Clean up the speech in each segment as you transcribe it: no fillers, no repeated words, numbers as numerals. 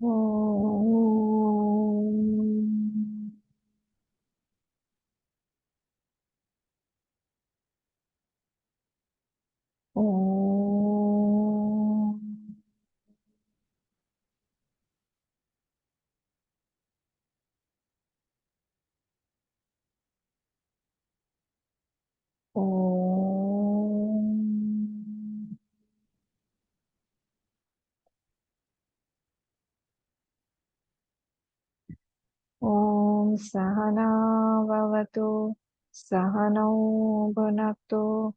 ओम। ओम। ओम। ओम सहना भवतु, सहनौ भुनक्तु,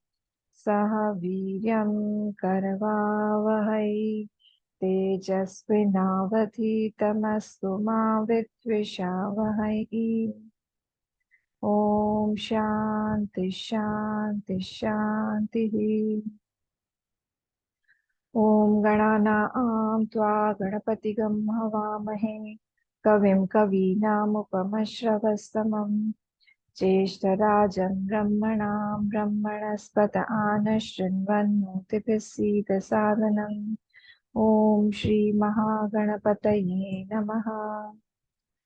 सह वीर्यं करवावहै, तेजस्विनावधीतमस्तु मा विद्विषावहै। ओम शांति शांति शांति। ओम गणानां त्वा गणपतिगं हवामहे, कविं कवीनामुपमश्रवस्तमं, ज्येष्ठराजं ब्रह्मणां ब्रह्मणस्पत आनशृण्वन्नोतिभिः सीदसादनम्। ॐ श्रीमहागणपतये नमः।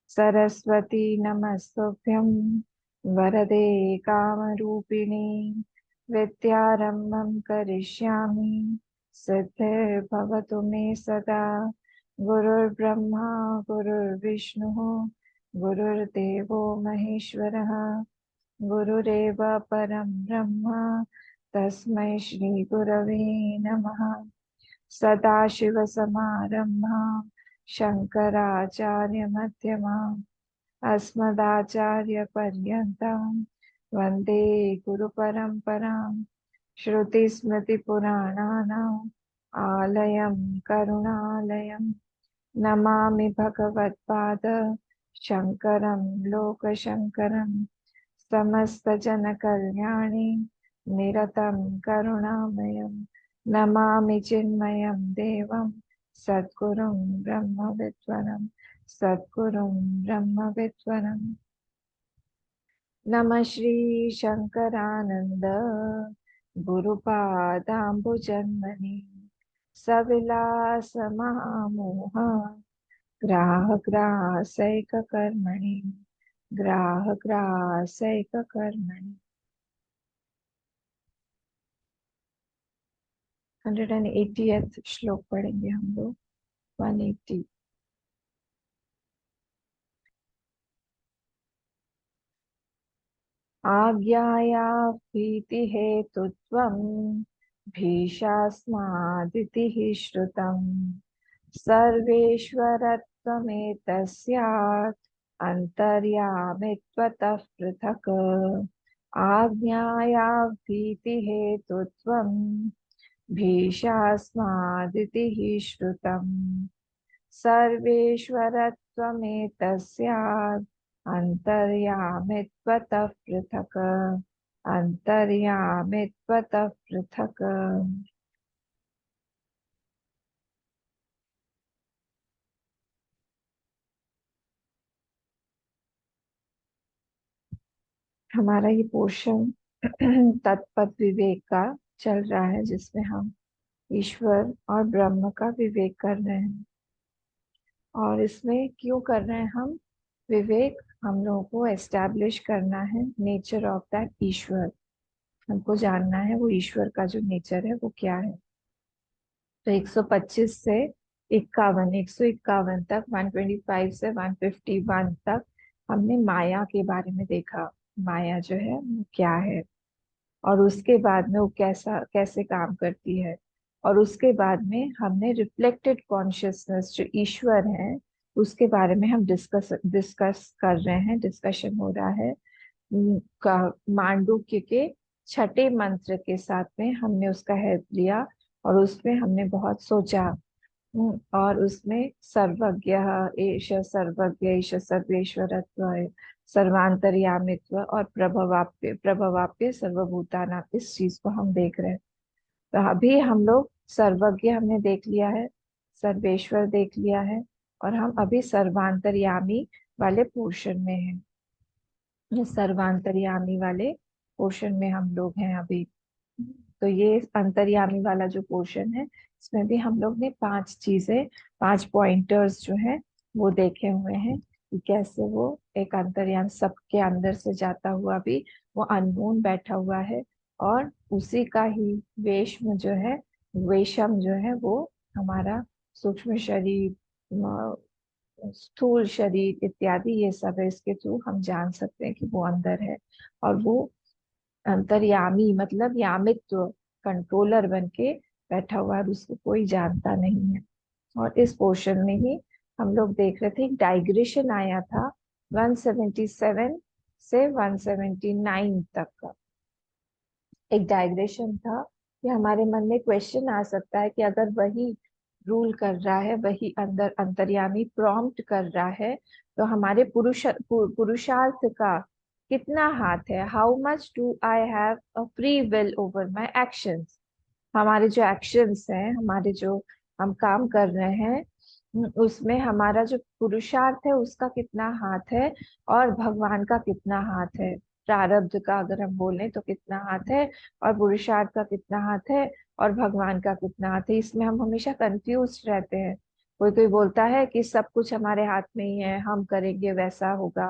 सरस्वती नमस्तुभ्यं, वरदे कामरूपिणी, विद्यारम्भं करिष्यामि, सिद्धिर्भवतु मे सदा। गुरुर्ब्रह्मा गुरुर्विष्णुः, गुरुर्देवो महेश्वरः, गुरुरेव परं ब्रह्म, तस्मै श्रीगुरवे नमः। सदाशिवसमारम्भां शङ्कराचार्यमध्यमाम्, अस्मदाचार्यपर्यन्तां वन्दे गुरुपरम्पराम्। श्रुतिस्मृतिपुराणानाम् आलयं करुणालयं, नमामि भगवत्पाद शङ्करं लोकशङ्करं। समस्तजनकल्याणे निरतं करुणामयं, नमामि चिन्मयं देवं सद्गुरुं ब्रह्मविद्वरं, सद्गुरुं ब्रह्मविद्वरम्। नमः श्री शंकरानंद गुरुपादाम्बुजन्मनि, सविलास महामोह ग्राह ग्रासैक कर्मणि, ग्राह ग्रासैक कर्मणि। 180th श्लोक पढ़ेंगे हम लोग। 180। आज्ञाया भीतिहेतुत्वं, भीषास्मादिति हि श्रुतम्, सर्वेश्वरत्वमेतस्यात् अन्तर्यामित्वतः पृथक्। आज्ञाया भीतिहेतुत्वं, भीषास्मादिति हि श्रुतम्, सर्वेश्वरत्वमेतस्यात् अन्तर्यामित्वतः पृथक्। अन्तर्यामित्वतः पृथक्। हमारा ये पोर्शन तत्पद विवेक का चल रहा है, जिसमें हम ईश्वर और ब्रह्म का विवेक कर रहे हैं। और इसमें क्यों कर रहे हैं हम विवेक? हम लोगों को एस्टैब्लिश करना है नेचर ऑफ दैट ईश्वर। हमको जानना है वो ईश्वर का जो नेचर है वो क्या है। तो 125 से 51, 151 तक, 125 से 151 तक हमने माया के बारे में देखा। माया जो है वो क्या है, और उसके बाद में वो कैसा कैसे काम करती है। और उसके बाद में हमने रिफ्लेक्टेड कॉन्शियसनेस जो ईश्वर है उसके बारे में हम डिस्कस डिस्कस कर रहे हैं, डिस्कशन हो रहा है। का मांडुक्य के छठे मंत्र के साथ में हमने उसका हेल्प लिया, और उसमें हमने बहुत सोचा। और उसमें सर्वज्ञ, एष सर्वज्ञ, एष सर्वेश्वरत्व, सर्वांतर्यामित्व और प्रभवाप्य प्रभवाप्य सर्वभूतानां, इस चीज को हम देख रहे हैं। तो अभी हम लोग सर्वज्ञ हमने देख लिया है, सर्वेश्वर देख लिया है, और हम अभी सर्वांतर्यामी वाले पोर्शन में हैं। ये सर्वांतर्यामी वाले पोर्शन में हम लोग हैं अभी। तो ये अंतर्यामी वाला जो पोर्शन है, इसमें भी हम लोग ने 5 चीजें, 5 पॉइंटर्स जो है वो देखे हुए हैं कि कैसे वो एक अंतर्यामी सबके अंदर से जाता हुआ भी वो अननोन बैठा हुआ है, और उसी का ही वेशम जो है, वेशम जो है वो हमारा सूक्ष्म शरीर, स्थूल शरीर इत्यादि, ये सब है। इसके थ्रू हम जान सकते हैं कि वो अंदर है। और वो अंतर्यामी मतलब यामित्व, कंट्रोलर बन के बैठा हुआ है, उसको कोई जानता नहीं है। और इस पोर्शन में ही हम लोग देख रहे थे, एक डाइग्रेशन आया था 177 से 179 तक का। एक डाइग्रेशन था कि हमारे मन में क्वेश्चन आ सकता है कि अगर वही रूल कर रहा है, वही अंदर अंतर्यामी प्रॉम्प्ट कर रहा है, तो हमारे पुरुषार्थ का कितना हाथ है? How much do I have a free will over my actions? हमारे जो एक्शंस हैं, हमारे जो हम काम कर रहे हैं, उसमें हमारा जो पुरुषार्थ है उसका कितना हाथ है, और भगवान का कितना हाथ है? प्रारब्ध का अगर हम बोलें तो कितना हाथ है, और पुरुषार्थ का कितना हाथ है, और भगवान का कितना हाथ है? इसमें हम हमेशा कंफ्यूज रहते हैं। कोई कोई बोलता है कि सब कुछ हमारे हाथ में ही है, हम करेंगे वैसा होगा।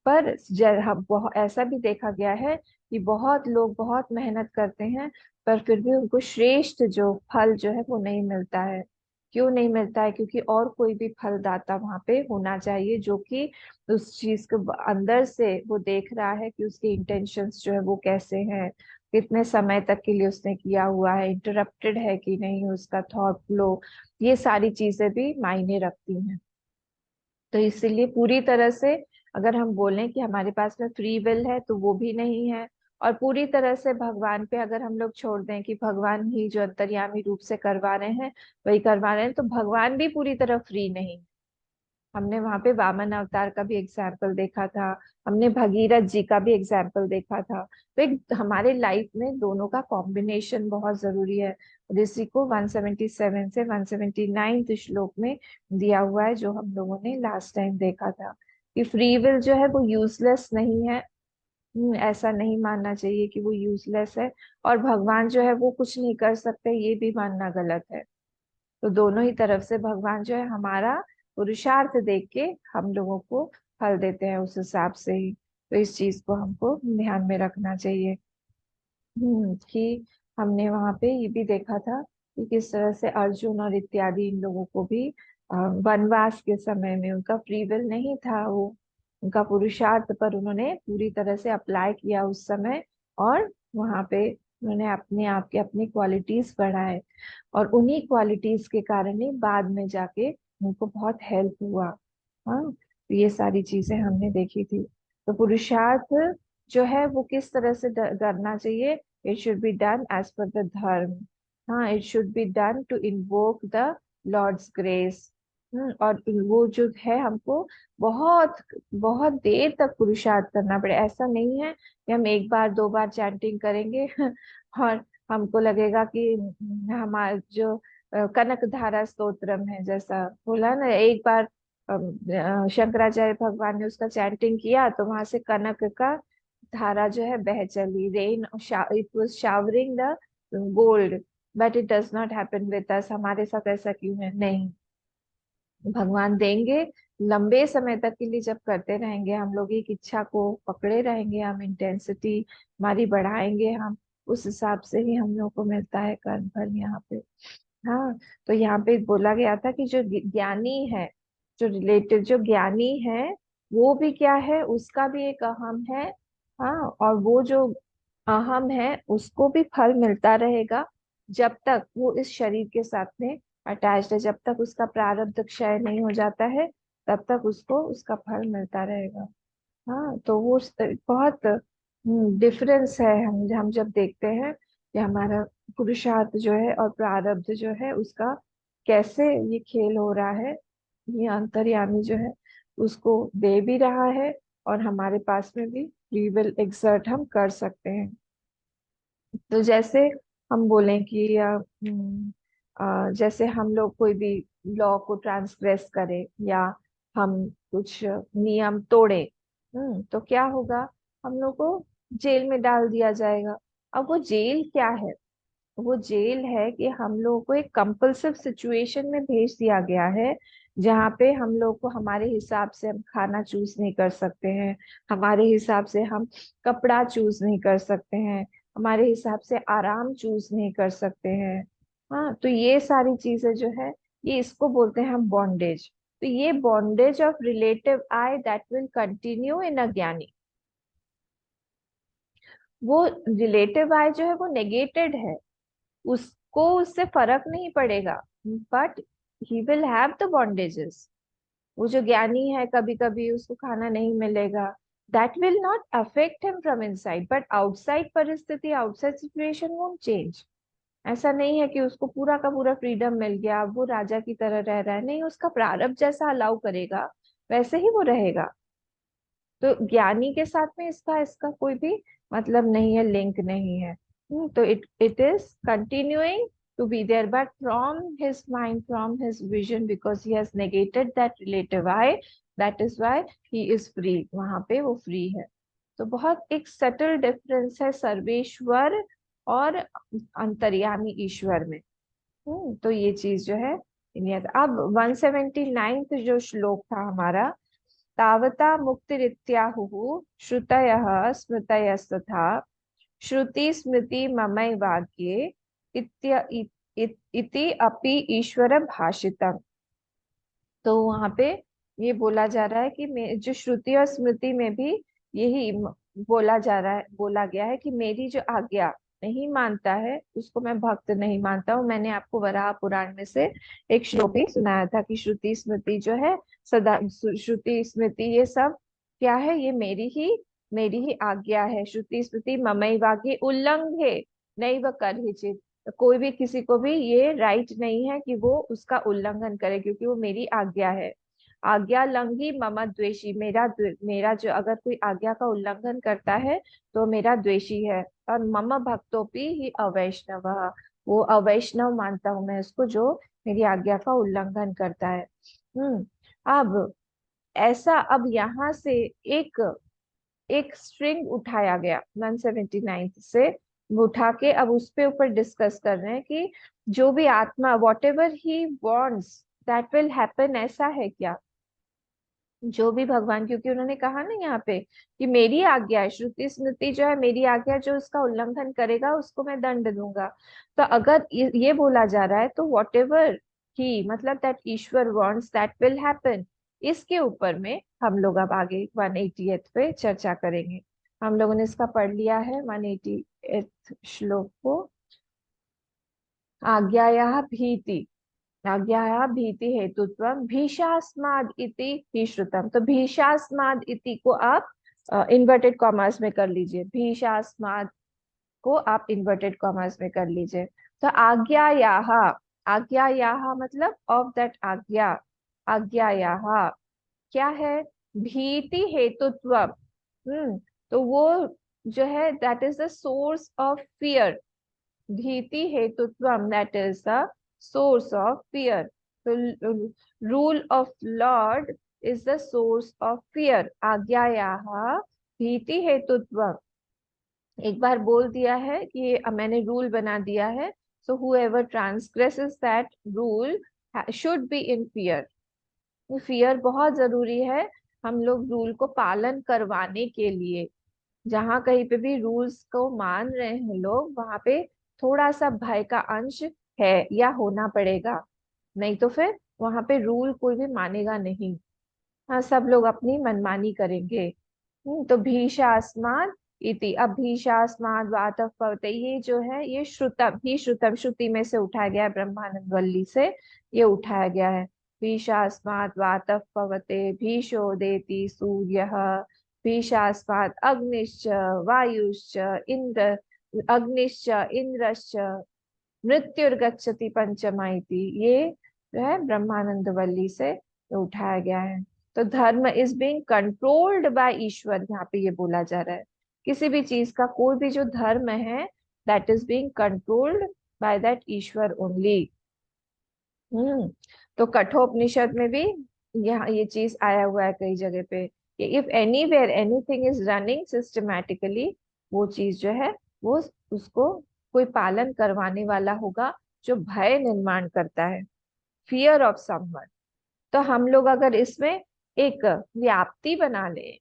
पर हम बहुत ऐसा भी देखा गया है कि बहुत लोग बहुत मेहनत करते हैं, पर फिर भी उनको श्रेष्ठ जो फल जो है वो नहीं मिलता है। क्यों नहीं मिलता है? क्योंकि और कोई भी फलदाता वहां पे होना चाहिए, जो कि उस चीज के अंदर से वो देख रहा है कि उसके इंटेंशंस जो है वो कैसे हैं, कितने समय तक के लिए उसने किया हुआ है, इंटरप्टेड है कि नहीं उसका थॉट फ्लो। ये सारी चीजें भी मायने रखती हैं। तो इसीलिए पूरी तरह से अगर हम बोलें कि हमारे पास में फ्री विल है, तो वो भी नहीं है। और पूरी तरह से भगवान पे अगर हम लोग छोड़ दें कि भगवान ही जो अंतर्यामी रूप से करवा रहे हैं, वही करवा रहे हैं, तो भगवान भी पूरी तरह फ्री नहीं। हमने वहां पे वामन अवतार का भी एग्जाम्पल देखा था, हमने भगीरथ जी का भी एग्जाम्पल देखा था। तो एक हमारे लाइफ में दोनों का कॉम्बिनेशन बहुत जरूरी है। ऋषि को 177 से 179 श्लोक में दिया हुआ है, जो हम लोगों ने लास्ट टाइम देखा था कि फ्री विल जो है वो यूजलेस नहीं है। ऐसा नहीं मानना चाहिए कि वो यूजलेस है, और भगवान जो है वो कुछ नहीं कर सकते, ये भी मानना गलत है। तो दोनों ही तरफ से भगवान जो है हमारा पुरुषार्थ देख के हम लोगों को फल देते हैं उस हिसाब से ही। तो इस चीज को हमको ध्यान में रखना चाहिए। कि हमने वहां पे ये भी देखा था कि किस तरह से अर्जुन और इत्यादि इन लोगों को भी वनवास के समय में उनका फ्री विल नहीं था, वो उनका पुरुषार्थ पर उन्होंने पूरी तरह से अप्लाई किया उस समय। और वहां पे उन्होंने अपने आप के अपनी क्वालिटीज बढ़ाए, और उन्हीं क्वालिटीज के कारण ही बाद में जाके उनको बहुत हेल्प हुआ। हाँ, तो ये सारी चीजें हमने देखी थी। तो पुरुषार्थ जो है वो किस तरह से करना चाहिए? It should be done as per the dharma. हाँ, it should be done to invoke the Lord's grace. और वो जो है हमको बहुत बहुत देर तक पुरुषार्थ करना पड़े। ऐसा नहीं है कि हम एक बार दो बार चैंटिंग करेंगे और हमको लगेगा कि हमारा जो कनक धारा स्तोत्रम है, जैसा बोला ना, एक बार शंकराचार्य भगवान ने उसका चैंटिंग किया तो वहां से कनक का धारा जो है बह चली, rain, it was showering the gold. But it does not happen with us. हमारे साथ ऐसा क्यों है? नहीं, भगवान देंगे। लंबे समय तक के लिए जब करते रहेंगे, हम लोग एक इच्छा को पकड़े रहेंगे, हम इंटेंसिटी हमारी बढ़ाएंगे, हम उस हिसाब से ही हम लोग को मिलता है कर्म फल यहाँ पे। हाँ, तो यहाँ पे बोला गया था कि जो ज्ञानी है, जो रिलेटेड जो ज्ञानी है, वो भी क्या है, उसका भी एक अहम है। हाँ, और वो जो अहम है उसको भी फल मिलता रहेगा, जब तक वो इस शरीर के साथ में अटैच्ड है, जब तक उसका प्रारब्ध क्षय नहीं हो जाता है, तब तक उसको उसका फल मिलता रहेगा। हाँ, तो वो बहुत डिफरेंस है। हम जब देखते हैं कि हमारा पुरुषार्थ जो है और प्रारब्ध जो है उसका कैसे ये खेल हो रहा है, ये अंतर्यामी जो है उसको दे भी रहा है, और हमारे पास में भी फ्री विल एक्सर्ट हम कर सकते हैं। तो जैसे हम बोलें कि जैसे हम लोग कोई भी लॉ को ट्रांसग्रेस करें, या हम कुछ नियम तोड़े, तो क्या होगा? हम लोग को जेल में डाल दिया जाएगा। अब वो जेल क्या है? वो जेल है कि हम लोगों को एक कंपल्सिव सिचुएशन में भेज दिया गया है, जहाँ पे हम लोग को हमारे हिसाब से हम खाना चूज नहीं कर सकते हैं, हमारे हिसाब से हम कपड़ा चूज नहीं कर सकते हैं, हमारे हिसाब से आराम चूज नहीं कर सकते हैं। हाँ, तो ये सारी चीजें जो है, ये इसको बोलते हैं हम बॉन्डेज। तो ये bondage of relative I that will continue in अज्ञानी। वो रिलेटिव आई जो है वो नेगेटेड है, उसको उससे फर्क नहीं पड़ेगा, but he will have the bondages. वो जो ज्ञानी है, कभी कभी उसको खाना नहीं मिलेगा, that will not affect him from inside, but outside परिस्थिति, आउटसाइड सिचुएशन वोंट चेंज। ऐसा नहीं है कि उसको पूरा का पूरा फ्रीडम मिल गया, अब वो राजा की तरह रह रहा है, नहीं, उसका प्रारब्ध जैसा अलाउ करेगा वैसे ही वो रहेगा। तो ज्ञानी के साथ में इसका इसका कोई भी मतलब नहीं है, लिंक नहीं है। तो it is continuing to be there, but from his mind, from his vision, because he has negated that relative I, that is why he is free, वहां पे वो फ्री है। तो बहुत एक सटल डिफरेंस है सर्वेश्वर और अंतर्यामी ईश्वर में। तो ये चीज जो है, अब 179 जो श्लोक था हमारा, तावता मुक्तिरित्याहुः श्रुतयः स्मृतयस्तथा श्रुति स्मृति ममैव वाक्ये इति अपि ईश्वर भाषितम्। तो वहां पे ये बोला जा रहा है कि जो श्रुति और स्मृति में भी यही बोला जा रहा है, बोला गया है कि मेरी जो आज्ञा नहीं मानता है उसको मैं भक्त नहीं मानता हूँ। मैंने आपको वराह पुराण में से एक श्लोक भी सुनाया था कि श्रुति स्मृति जो है, सदा श्रुति स्मृति ये सब क्या है, ये मेरी ही आज्ञा है। श्रुति स्मृति ममैवाक्ये उल्लंघे नैव कर्हिचित्। कोई भी किसी को भी ये राइट नहीं है कि वो उसका उल्लंघन करे, क्योंकि वो मेरी आज्ञा है। आज्ञा लंघी मम द्वेषी, मेरा जो अगर कोई आज्ञा का उल्लंघन करता है तो मेरा द्वेषी है। और मम भक्तोपि ही अवैष्णव, वो अवैष्णव मानता हूं मैं उसको जो मेरी आज्ञा का उल्लंघन करता है। अब ऐसा, अब यहाँ से एक एक स्ट्रिंग उठाया गया 179 से, वो उठा के अब उस पे ऊपर डिस्कस कर रहे हैं कि जो भी आत्मा what ever he wants that will happen, ऐसा है क्या? जो भी भगवान, क्योंकि उन्होंने कहा ना यहाँ पे कि मेरी आज्ञा है, श्रुति स्मृति जो है मेरी आज्ञा, जो उसका उल्लंघन करेगा उसको मैं दंड दूंगा। तो अगर ये बोला जा रहा है तो वॉट एवर ही, मतलब that Ishwar wants that will happen, इसके ऊपर में हम लोग अब आगे 180th पे चर्चा करेंगे। हम लोगों ने इसका पढ़ लिया है 180th श्लोक को। आज्ञाया भीति, आज्ञाया भीति हेतुत्वम भीषास्माद इति ही श्रुतम। तो भीषास्माद इति को आप इन्वर्टेड कॉमर्स में कर लीजिए, भीषास्माद को आप इन्वर्टेड कॉमर्स में कर लीजिए। तो आज्ञायाह, आज्ञायाह मतलब ऑफ दैट आज्ञा, आज्ञायाह क्या है, भीति हेतुत्व। तो वो जो है that is the source of fear, भीति हेतुत्वम that is the source of fear. तो rule of lord is the source of fear, आज्ञायाः भीति हेतुत्वम। एक बार बोल दिया है कि मैंने रूल बना दिया है, so whoever transgresses that rule should be in fear. Fear बहुत जरूरी है हम लोग रूल को पालन करवाने के लिए। जहाँ कहीं पे भी रूल्स को मान रहे हैं लोग, वहां पे थोड़ा सा भय का अंश है या होना पड़ेगा, नहीं तो फिर वहां पे रूल कोई भी मानेगा नहीं। हाँ, सब लोग अपनी मनमानी करेंगे। तो भीषास्माद इति, अब भीषास्माद वातः पवते, ये जो है ये श्रुतम ही, श्रुतम श्रुति में से उठाया गया है, ब्रह्मानंद वल्ली से ये उठाया गया है। भीषास्माद वातः पवते भीषो देति सूर्यः, भीषास्माद अग्निश्च वायुश्च इंद्र, अग्निश्च इंद्रश्च मृत्युर्गच्छति पंचमा इति, ये जो है ब्रह्मानंद वल्ली से उठाया गया है। तो धर्म इज बीइंग कंट्रोल्ड बाय ईश्वर, यहाँ पे ये बोला जा रहा है किसी भी चीज का, कोई भी जो धर्म है that is being controlled by that Ishwar only. Hmm तो कठोपनिषद में भी यहाँ ये चीज आया हुआ है कई जगह पे कि if anywhere anything is running systematically, वो चीज जो है वो उसको कोई पालन करवाने वाला होगा जो भय निर्माण करता है, फियर ऑफ समवन। तो हम लोग अगर इसमें एक व्याप्ति बना ले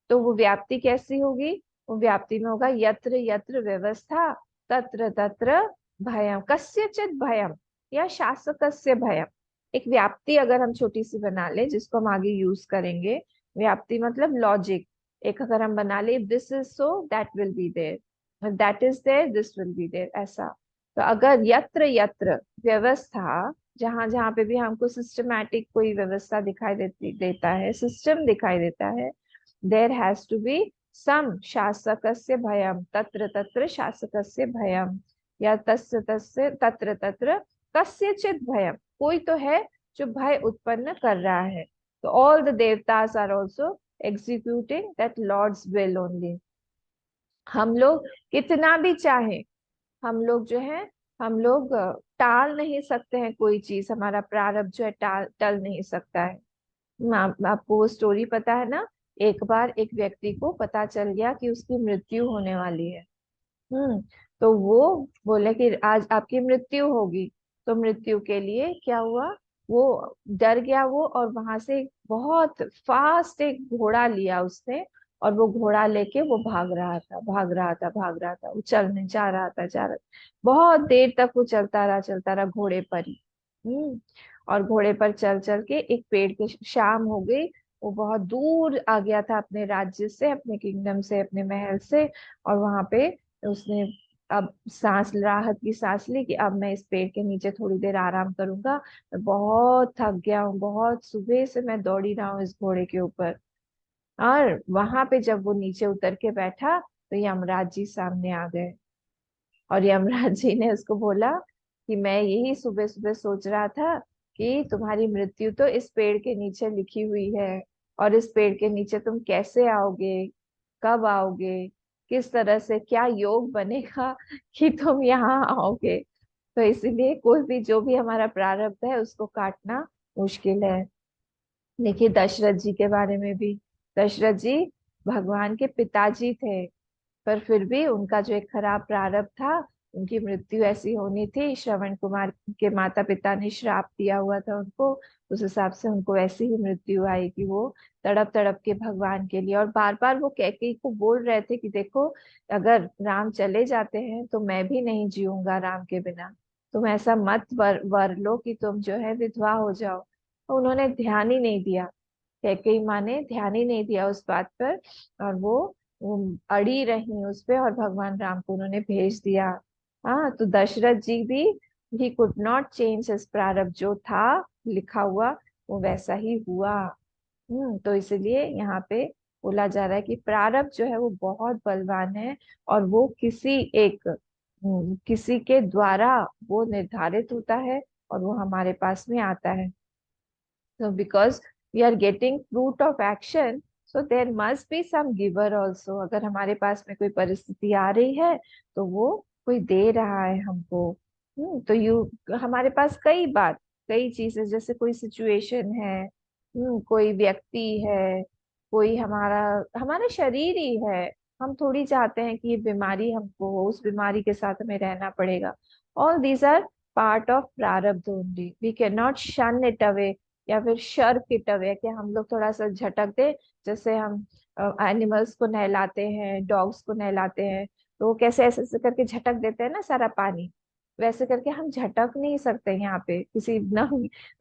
तो वो व्याप्ति कैसी होगी? वो व्याप्ति में होगा यत्र यत्र व्यवस्था तत्र तत्र भयम, कस्यचित भयम या शासकस्य भयम। एक व्याप्ति अगर हम छोटी सी बना ले जिसको हम आगे यूज करेंगे, व्याप्ति मतलब लॉजिक। एक अगर हम बना ले, this is so that will be there, that is there this will be there, ऐसा। तो अगर यत्र यत्र व्यवस्था, जहां जहां पे भी हमको सिस्टमैटिक कोई व्यवस्था दिखाई देता है, सिस्टम दिखाई देता है, there has to be some शासकस्य भयम, तत्र तत्र शासकस्य भयम, या तस्य तस्य तत्र तत्र कस्यचित भयम, कोई तो है जो भय उत्पन्न कर रहा है। तो all the devatas are also executing that Lord's will only. हम लोग कितना भी चाहे, हम लोग जो है, हम लोग टाल नहीं सकते हैं कोई चीज, हमारा प्रारब्ध जो है टाल टल नहीं सकता है। आपको वो स्टोरी पता है ना? एक बार एक व्यक्ति को पता चल गया कि उसकी मृत्यु होने वाली है। हम्म। तो वो बोले कि आज आपकी मृत्यु होगी। तो मृत्यु के लिए क्या हुआ? वो डर गया वो, और वहां से बहुत फास्ट एक घोड़ा लिया उसने, और वो घोड़ा लेके वो भाग रहा था, भाग रहा था, भाग रहा था, वो चलने जा रहा था, जा रहा था। बहुत देर तक वो चलता रहा घोड़े पर ही। और घोड़े पर चल चल के एक पेड़ के शाम हो गई। वो बहुत दूर आ गया था अपने राज्य से, अपने किंगडम से, अपने महल से। और वहां पे उसने अब सांस, राहत की सांस ली कि अब मैं इस पेड़ के नीचे थोड़ी देर आराम करूंगा। मैं बहुत थक गया हूँ, बहुत सुबह से मैं दौड़ी रहा हूँ इस घोड़े के ऊपर। और वहां पे जब वो नीचे उतर के बैठा तो यमराज जी सामने आ गए। और यमराज जी ने उसको बोला कि मैं यही सुबह सुबह सोच रहा था कि तुम्हारी मृत्यु तो इस पेड़ के नीचे लिखी हुई है, और इस पेड़ के नीचे तुम कैसे आओगे, कब आओगे, किस तरह से क्या योग बनेगा कि तुम यहाँ आओगे। तो इसीलिए कोई भी जो भी हमारा प्रारब्ध है उसको काटना मुश्किल है। देखिए दशरथ जी के बारे में भी, दशरथ जी भगवान के पिताजी थे, पर फिर भी उनका जो एक खराब प्रारब्ध था, उनकी मृत्यु ऐसी होनी थी, श्रवण कुमार के माता पिता ने श्राप दिया हुआ था उनको, उस हिसाब से उनको ऐसी ही मृत्यु आई कि वो तड़प तड़प के भगवान के लिए, और बार बार वो कैकेयी को बोल रहे थे कि देखो, अगर राम चले जाते हैं तो मैं भी नहीं जीऊंगा राम के बिना, तुम ऐसा मत वर लो कि तुम जो है विधवा हो जाओ। तो उन्होंने ध्यान ही नहीं दिया, कैकेयी माँ ने ध्यान ही नहीं दिया उस बात पर, और वो अड़ी रही उस पे, और भगवान राम को उन्होंने भेज दिया। हाँ, तो दशरथ जी भी, he could not change his प्रारब्ध, जो था लिखा हुआ वो वैसा ही हुआ। तो इसलिए यहाँ पे बोला जा रहा है कि प्रारब्ध जो है वो बहुत बलवान है, और वो किसी के द्वारा वो निर्धारित होता है, और वो हमारे पास में आता है। So because we are getting fruit of action, so there must be some giver also. अगर हमारे पास में कोई परिस्थिति आ रही है तो वो कोई दे रहा है हमको। तो हमारे पास कई बात, कई चीजें, जैसे कोई सिचुएशन है, कोई व्यक्ति है, कोई हमारा हमारा शरीर ही है। हम थोड़ी चाहते हैं कि ये बीमारी हमको हो, उस बीमारी के साथ हमें रहना पड़ेगा। All these are part of prarabdha only, we can not shun it away, या फिर शर्क इट अवे कि हम लोग थोड़ा सा झटक दे। जैसे हम एनिमल्स को नहलाते हैं, डॉग्स को नहलाते हैं, तो वो कैसे ऐसे ऐसे करके झटक देते हैं ना सारा पानी, वैसे करके हम झटक नहीं सकते यहाँ पे किसी ना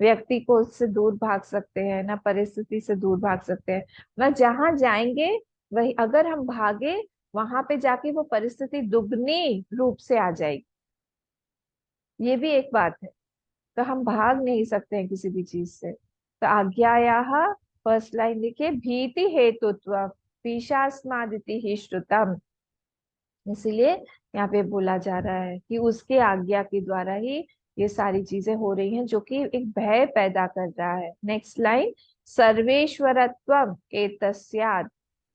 व्यक्ति को उससे दूर भाग सकते हैं, ना परिस्थिति से दूर भाग सकते हैं। ना जहाँ जाएंगे वही अगर हम भागे, वहां पे जाके वो परिस्थिति दुगनी रूप से आ जाएगी। ये भी एक बात है। तो हम भाग नहीं सकते हैं किसी भी चीज से। तो आज्ञायाः, फर्स्ट लाइन लिखिए, भीति हेतुत्व पिशास्मादिति ही श्रुतम। इसीलिए यहाँ पे बोला जा रहा है कि उसके आज्ञा के द्वारा ही ये सारी चीजें हो रही हैं, जो कि एक भय पैदा कर रहा है। नेक्स्ट लाइन, सर्वेश्वरत्वम एतस्यात्,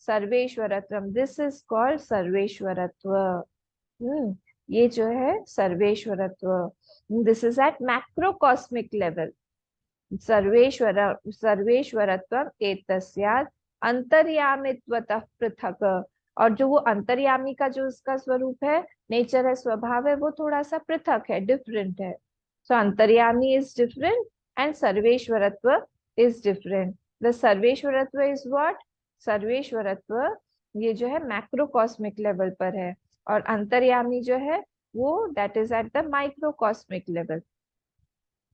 सर्वेश्वरत्वम, दिस इज कॉल्ड सर्वेश्वरत्व। ये जो है सर्वेश्वरत्व, this is at macrocosmic level. सर्वेश्वर सर्वेश्वरत्वम एतस्यात् अंतर्यामित्वतः पृथक्, और जो वो अंतर्यामी का जो उसका स्वरूप है, नेचर है, स्वभाव है, वो थोड़ा सा पृथक है, डिफरेंट है। सो अंतर्यामी इज डिफरेंट एंड सर्वेश्वरत्व इज डिफरेंट। द सर्वेश्वरत्व इज व्हाट? सर्वेश्वरत्व ये जो है मैक्रोकॉस्मिक लेवल पर है, और अंतर्यामी जो है वो that is at the microcosmic level.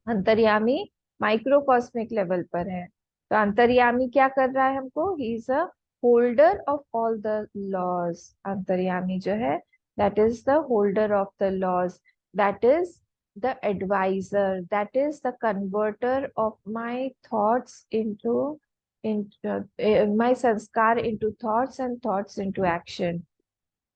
अंतर्यामी माइक्रोकॉस्मिक लेवल पर है। तो अंतर्यामी क्या कर रहा है हमको? He is a holder of all the laws. अंतर्यामी जो है that is the holder of the laws, that is the adviser, that is the converter of my thoughts into in my संस्कार into thoughts and thoughts into action.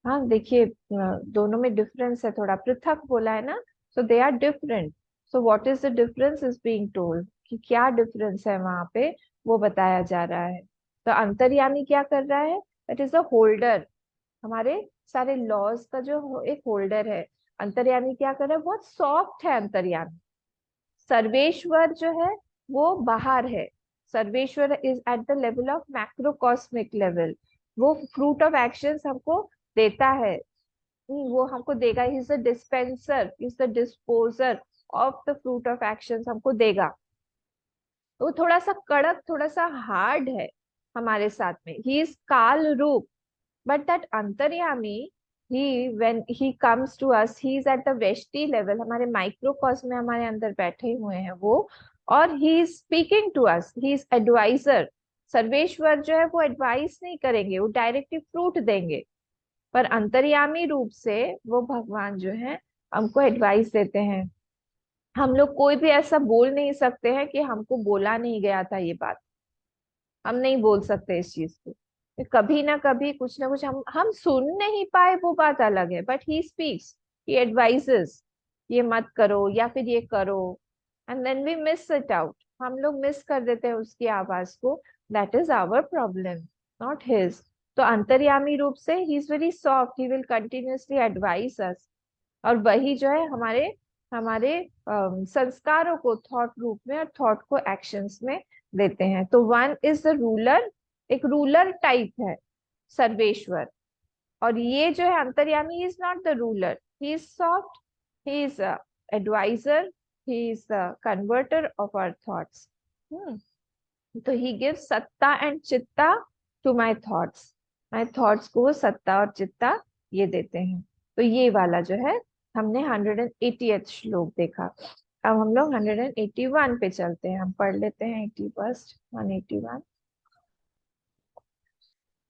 हाँ देखिए, दोनों में difference है, थोड़ा पृथक बोला है ना, so they are different. So what is the difference is being told, कि क्या डिफरेंस है वहां पे, वो बताया जा रहा है। तो अंतर्यामी क्या कर रहा है? दैट इज द होल्डर, हमारे सारे लॉज का जो एक होल्डर है। अंतर्यामी क्या कर रहा है? बहुत सॉफ्ट है अंतर्यामी। सर्वेश्वर जो है वो बाहर है। Sarveshwar is at the level of macrocosmic level. वो फ्रूट ऑफ एक्शंस हमको देता है। वो हमको देगा, ही is the dispenser, is the disposer of the fruit of actions, हमको देगा। तो वो थोड़ा सा कड़क, थोड़ा सा हार्ड है हमारे साथ में, ही इज काल रूप। बट दैट अंतर्यामी, he when he comes to us, he is at the वेष्टि लेवल, हमारे माइक्रोकॉस्म में हमारे अंदर बैठे हुए हैं वो, और he is speaking to us, he is adviser. Sarveshwar जो है वो एडवाइस नहीं करेंगे, वो डायरेक्टली फ्रूट देंगे, पर अंतर्यामी रूप से वो भगवान जो है हमको एडवाइस देते हैं। हम लोग कोई भी ऐसा बोल नहीं सकते हैं कि हमको बोला नहीं गया था ये बात, हम नहीं बोल सकते इस चीज को। कभी ना कभी कुछ ना कुछ हम सुन नहीं पाए, वो बात अलग है, but he speaks, he advises, ये मत करो या फिर ये करो, and then we miss it out, हम लोग मिस कर देते हैं उसकी आवाज को। That is our problem, not his. तो अंतर्यामी रूप से he is very soft, he will continuously advise us, और वही जो है हमारे हमारे संस्कारों को थॉट रूप में और थॉट को एक्शंस में देते हैं। तो वन इज द रूलर, एक रूलर टाइप है सर्वेश्वर। और ये जो है antaryami, is not the ruler, he is soft, he is adviser, he is the converter of our thoughts. तो he gives satta and chitta to my thoughts, my thoughts को वो सत्ता और चित्ता ये देते हैं। तो ये वाला जो है हमने 180th श्लोक देखा। अब हम लोग 181 पे चलते हैं, हम पढ़ लेते हैं 81st 181।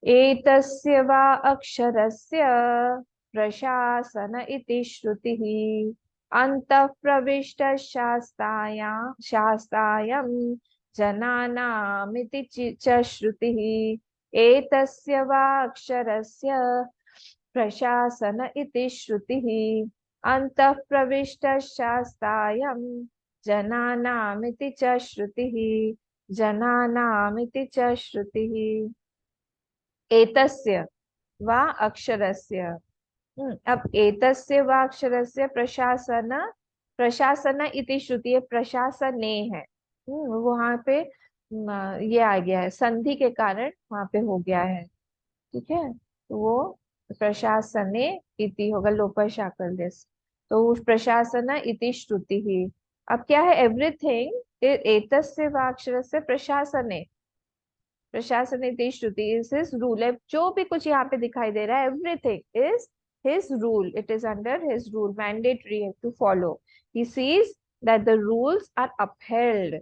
एतस्य वा अक्षरस्य प्रशासन इति श्रुतिः अन्तः प्रविष्ट शास्तायां जनानामिति च श्रुतिः। एतस्य वा अक्षरस्य प्रशासन इति श्रुतिः अन्तः प्रविष्ट शास्तायां जनानामिति च श्रुतिः। जनानामिति च श्रुतिः। एतस्य वा अक्षरस्य। अब एतस्य वा अक्षरस्य प्रशासन, प्रशासन इति श्रुति है, प्रशासने है। वहां पे ये आ गया है, संधि के कारण वहां पे हो गया है, ठीक है। तो वो प्रशासने इति होगा, लोपर शाकल दिस। तो उस प्रशासन इति श्रुति ही। अब क्या है? एवरीथिंग एतस्य वा अक्षरस्य प्रशासने, प्रशासन देश श्रुति इज हिज रूल है। जो भी कुछ यहाँ पे दिखाई दे रहा है, everything is his rule, it is under his rule, mandatory है to follow. He sees that the rules are upheld,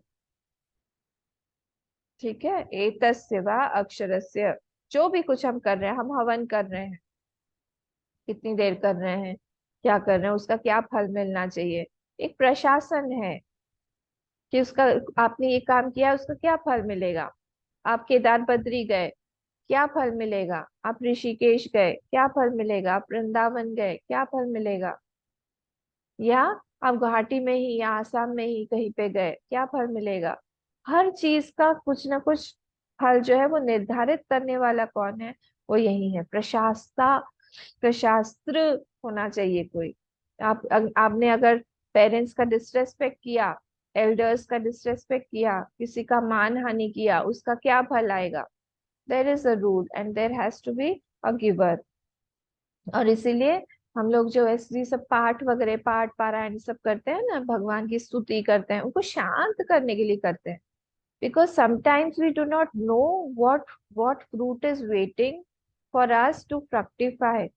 ठीक है। एतस्य वा अक्षरस्य, जो भी कुछ हम कर रहे हैं, हम हवन कर रहे हैं, कितनी देर कर रहे हैं, क्या कर रहे हैं, उसका क्या फल मिलना चाहिए, एक प्रशासन है कि उसका, आपने ये काम किया उसका क्या फल मिलेगा। आप केदार बद्री गए, क्या फल मिलेगा। आप ऋषिकेश गए, क्या फल मिलेगा। आप वृंदावन गए, क्या फल मिलेगा। या आप गुवाहाटी में ही या आसाम में ही कहीं पे गए, क्या फल मिलेगा। हर चीज का कुछ ना कुछ फल जो है वो निर्धारित करने वाला कौन है? वो यही है, प्रशास्ता, प्रशास्त्र होना चाहिए कोई। आपने अगर पेरेंट्स का डिसरेस्पेक्ट किया, एल्डर्स का डिसरेस्पेक्ट किया, किसी का मान हानि किया, उसका क्या फल आएगा। There is a rule and there has to be a giver. और इसीलिए हम लोग जो ऐसे सब पाठ वगैरह, पाठ पारायण सब करते हैं ना, भगवान की स्तुति करते हैं, उनको शांत करने के लिए करते हैं। Because sometimes we do not know what fruit is waiting for us to fructify.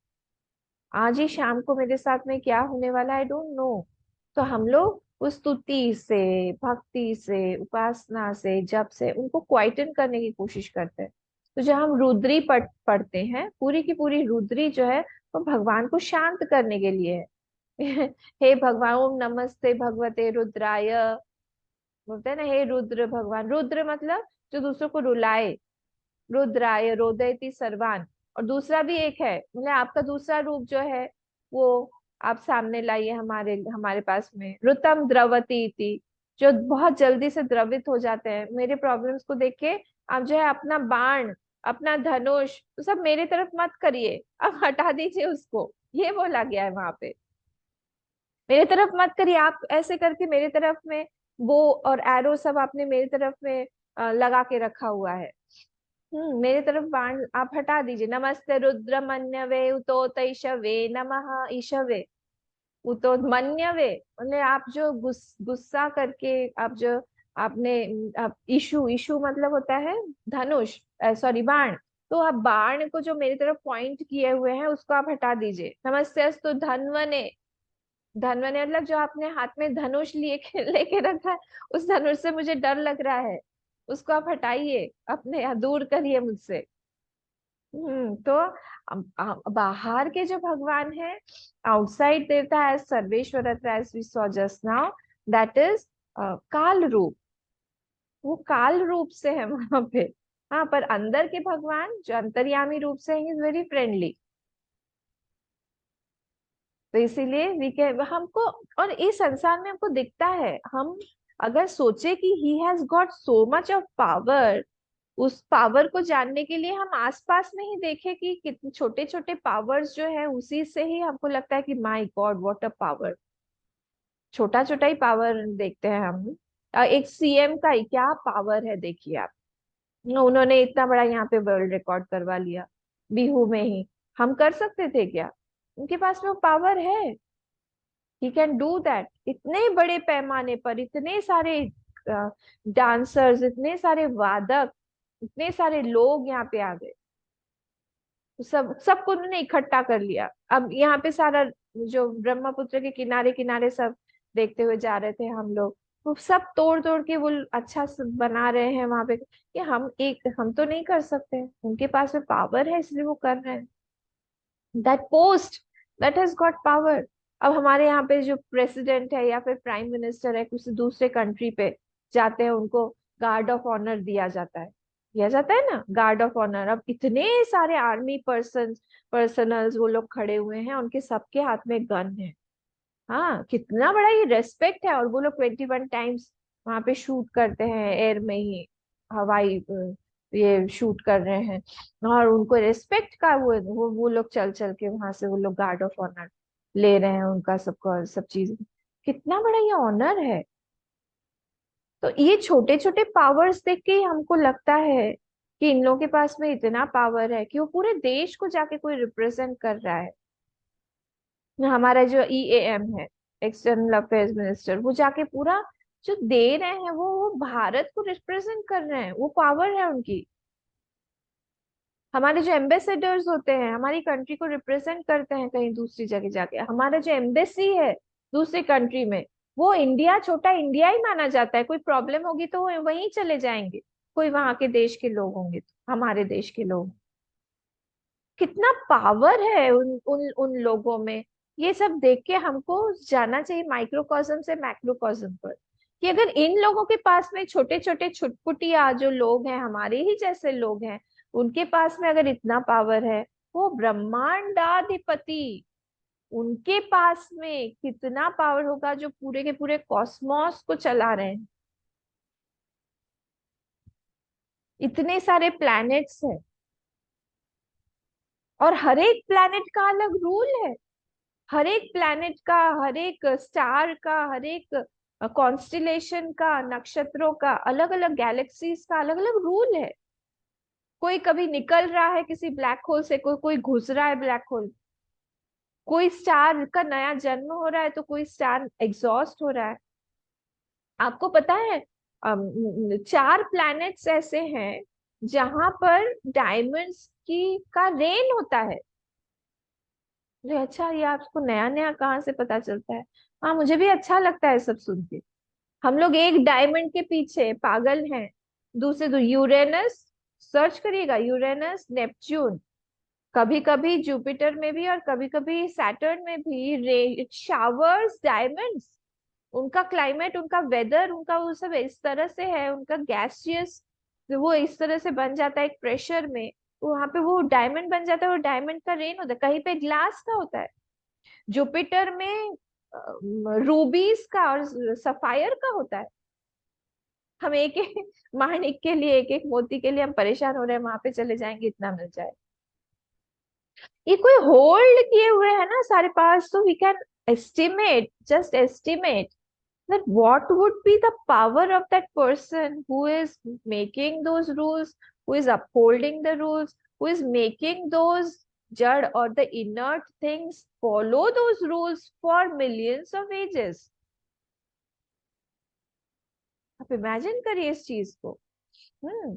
आज ही शाम को मेरे साथ में क्या होने वाला, आई डोंट नो। तो हम लोग उस स्तुति से, भक्ति से, उपासना से, जप से उनको क्वाइटन करने की कोशिश करते हैं। तो जब हम रुद्री पढ़ते हैं, पूरी की पूरी रुद्री जो है वो भगवान को शांत करने के लिए है। हे भगवान, ओम नमस्ते भगवते रुद्राय, बोलते हैं ना, हे रुद्र भगवान। रुद्र मतलब जो दूसरों को रुलाए, रुद्राय रोदयति सर्वान। और दूसरा भी एक है, मतलब आपका दूसरा रूप जो है वो आप सामने लाइए हमारे हमारे पास में, रुतम द्रवती इति, जो बहुत जल्दी से द्रवित हो जाते हैं मेरे प्रॉब्लम्स को देख के। आप जो है अपना बाण, अपना धनुष तो सब मेरे तरफ मत करिए, अब हटा दीजिए उसको, ये बोला गया है वहां पे। मेरे तरफ मत करिए, आप ऐसे करके मेरे तरफ में वो और एरो सब आपने मेरे तरफ में लगा के रखा हुआ है। मेरे तरफ बाण आप हटा दीजिए। नमस्ते रुद्र मन्यवे उतोत ईशवे नमः ईशवे, उतोत मन्यवे, मतलब आप जो गुस्सा करके आप जो आपने, आप इशू, इशू मतलब होता है धनुष, सॉरी बाण। तो आप बाण को जो मेरी तरफ पॉइंट किए हुए हैं उसको आप हटा दीजिए। नमस्ते अस्तु धन्वने, धनवने मतलब जो आपने हाथ में धनुष लिए लेके रखा है, उस धनुष से मुझे डर लग रहा है, उसको आप हटाइए, अपने यहाँ दूर करिए मुझसे। तो बाहर के जो भगवान है, outside devata as Sarveshwar, as we saw just now, that is kaal roop. वो काल रूप से है वहां पे। हाँ, पर अंदर के भगवान जो अंतर्यामी रूप से है, इज वेरी फ्रेंडली। तो इसीलिए वी कैन हमको, और इस संसार में हमको दिखता है, हम अगर सोचे कि he has got so much of power, उस पावर को जानने के लिए हम आसपास में ही देखें कि कितने छोटे छोटे पावर्स जो है, उसी से ही हमको लगता है कि my God what a power. छोटा छोटा ही पावर देखते हैं हम। एक सीएम का ही क्या पावर है देखिए आप, उन्होंने इतना बड़ा यहाँ पे वर्ल्ड रिकॉर्ड करवा लिया बिहू में ही। हम कर सकते थे क्या? उनके पास में वो पावर है, ही कैन डू दैट। इतने बड़े पैमाने पर इतने सारे डांसर्स, इतने सारे वादक, इतने सारे लोग यहाँ पे आ गए, तो सबको उन्होंने इकट्ठा कर लिया। अब यहाँ पे सारा जो ब्रह्मपुत्र के किनारे किनारे सब देखते हुए जा रहे थे हम लोग, वो सब तोड़ तोड़ के वो अच्छा बना रहे हैं वहां पे, कि हम तो नहीं कर सकते, उनके पास में पावर है इसलिए वो कर रहे हैं। That post, that has got power. अब हमारे यहाँ पे जो प्रेसिडेंट है या फिर प्राइम मिनिस्टर है, किसी दूसरे कंट्री पे जाते हैं, उनको गार्ड ऑफ ऑनर दिया जाता है ना, गार्ड ऑफ ऑनर। अब इतने सारे आर्मी पर्सनल्स वो लोग खड़े हुए हैं, उनके सबके हाथ में गन है। हाँ, कितना बड़ा ये रेस्पेक्ट है। और वो लोग 21 टाइम्स वहां पे शूट करते हैं, एयर में ही, हवाई ये शूट कर रहे हैं। और उनको रेस्पेक्ट का वो लोग चल चल के वहां से वो लोग गार्ड ऑफ ऑनर ले रहे हैं उनका, सबका सब चीज। कितना बड़ा ये ऑनर है। तो ये छोटे छोटे पावर्स देख के ही हमको लगता है कि इन लोगों के पास में इतना पावर है कि वो पूरे देश को जाके कोई रिप्रेजेंट कर रहा है। हमारा जो ईएएम है, एक्सटर्नल अफेयर्स मिनिस्टर, वो जाके पूरा जो दे रहे हैं, वो भारत को रिप्रेजेंट कर रहे हैं, वो पावर है उनकी। हमारे जो एम्बेसडर्स होते हैं, हमारी कंट्री को रिप्रेजेंट करते हैं कहीं दूसरी जगह जाके, हमारा जो एम्बेसी है दूसरी कंट्री में, वो इंडिया, छोटा इंडिया ही माना जाता है। कोई प्रॉब्लम होगी तो वो वहीं चले जाएंगे, कोई वहां के देश के लोग होंगे तो, हमारे देश के लोग। कितना पावर है उन उन उन लोगों में। ये सब देख के हमको जाना चाहिए माइक्रोकॉस्म से मैक्रोकॉस्म पर, कि अगर इन लोगों के पास में छोटे छोटे छुटपुटिया जो लोग हैं, हमारे ही जैसे लोग हैं, उनके पास में अगर इतना पावर है, वो ब्रह्मांडाधिपति, उनके पास में कितना पावर होगा, जो पूरे के पूरे कॉस्मोस को चला रहे हैं। इतने सारे प्लैनेट्स हैं, और हर एक प्लैनेट का अलग रूल है। हर एक प्लैनेट का, हर एक स्टार का, हर एक कॉन्स्टिलेशन का, नक्षत्रों का, अलग अलग गैलेक्सीज का अलग अलग रूल है। कोई कभी निकल रहा है किसी ब्लैक होल से, कोई कोई घुस रहा है ब्लैक होल, कोई स्टार का नया जन्म हो रहा है तो कोई स्टार एग्जॉस्ट हो रहा है। आपको पता है 4 प्लैनेट्स ऐसे हैं जहां पर डायमंड्स की का रेन होता है। अरे अच्छा, ये आपको नया नया कहाँ से पता चलता है? हाँ, मुझे भी अच्छा लगता है सब सुन के। हम लोग एक डायमंड के पीछे पागल हैं। दूसरे दो यूरेनस, सर्च करिएगा, यूरेनस नेपच्यून, कभी कभी जुपिटर में भी और कभी कभी सैटर्न में भी रे शावर्स डायमंड्स। उनका क्लाइमेट, उनका वेदर, उनका वो सब इस तरह से है, उनका गैसियस वो इस तरह से बन जाता है एक प्रेशर में, वहां पे वो डायमंड बन जाता है और डायमंड का रेन होता है। कहीं पे ग्लास का होता है, जुपिटर में रूबीज का और सफायर का होता है। हम एक एक माणिक के लिए, एक एक मोती के लिए हम परेशान हो रहे हैं, वहां पे चले जाएंगे इतना मिल जाए। ये कोई होल्ड किए हुए है ना सारे पास, so we can estimate, just estimate that what would be the power of that person who is making those rules, who is upholding the rules, who is making those jad or the inert things follow those rules for millions of ages। आप imagine करिए इस चीज को।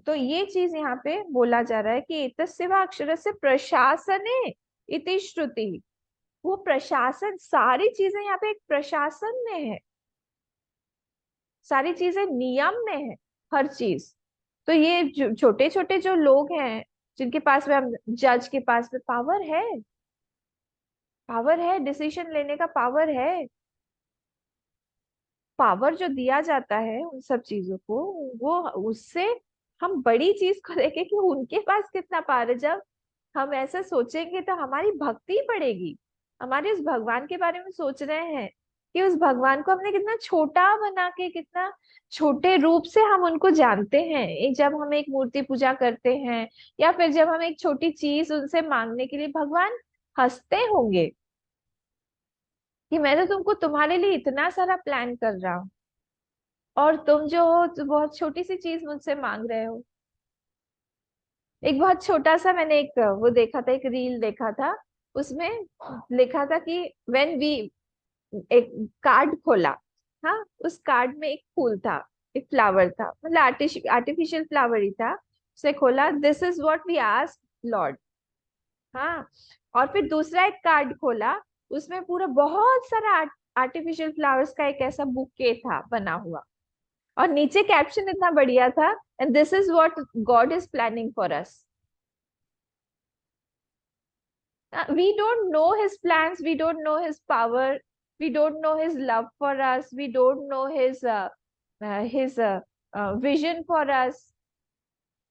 तो ये चीज यहाँ पे बोला जा रहा है कि एतस्य वा अक्षरस्य प्रशासने इति श्रुति। वो प्रशासन, सारी चीजें यहाँ पे एक प्रशासन में है, सारी चीजें नियम में है, हर चीज। तो ये छोटे छोटे जो लोग हैं जिनके पास में, हम जज के पास में पावर है, पावर है, डिसीजन लेने का पावर है, पावर जो दिया जाता है उन सब चीजों को, वो उससे हम बड़ी चीज को देखें कि उनके पास कितना पावर है। जब हम ऐसा सोचेंगे तो हमारी भक्ति बढ़ेगी। हमारे उस भगवान के बारे में सोच रहे हैं कि उस भगवान को हमने कितना छोटा बना के, कितना छोटे रूप से हम उनको जानते हैं। जब हम एक मूर्ति पूजा करते हैं या फिर जब हम एक छोटी चीज उनसे मांगने के लिए, भगवान हंसते होंगे कि मैं तो तुमको तुम्हारे लिए इतना सारा प्लान कर रहा हूँ और तुम जो हो तो बहुत छोटी सी चीज मुझसे मांग रहे हो। एक बहुत छोटा सा मैंने एक वो देखा था, एक रील देखा था, उसमें लिखा था कि व्हेन वी, एक कार्ड खोला, हाँ, उस कार्ड में एक फूल था, एक फ्लावर था, मतलब आर्टिफिशियल फ्लावर ही था। उसे खोला, this is what we ask Lord. हाँ, और फिर दूसरा एक कार्ड खोला, उसमें पूरा बहुत सारा आर्टिफिशियल फ्लावर्स का एक ऐसा बुके था बना हुआ, और नीचे कैप्शन इतना बढ़िया था, and this is what God is planning for us. We don't know his plans, we don't know his power, we don't know his love for us, we don't know his vision for us,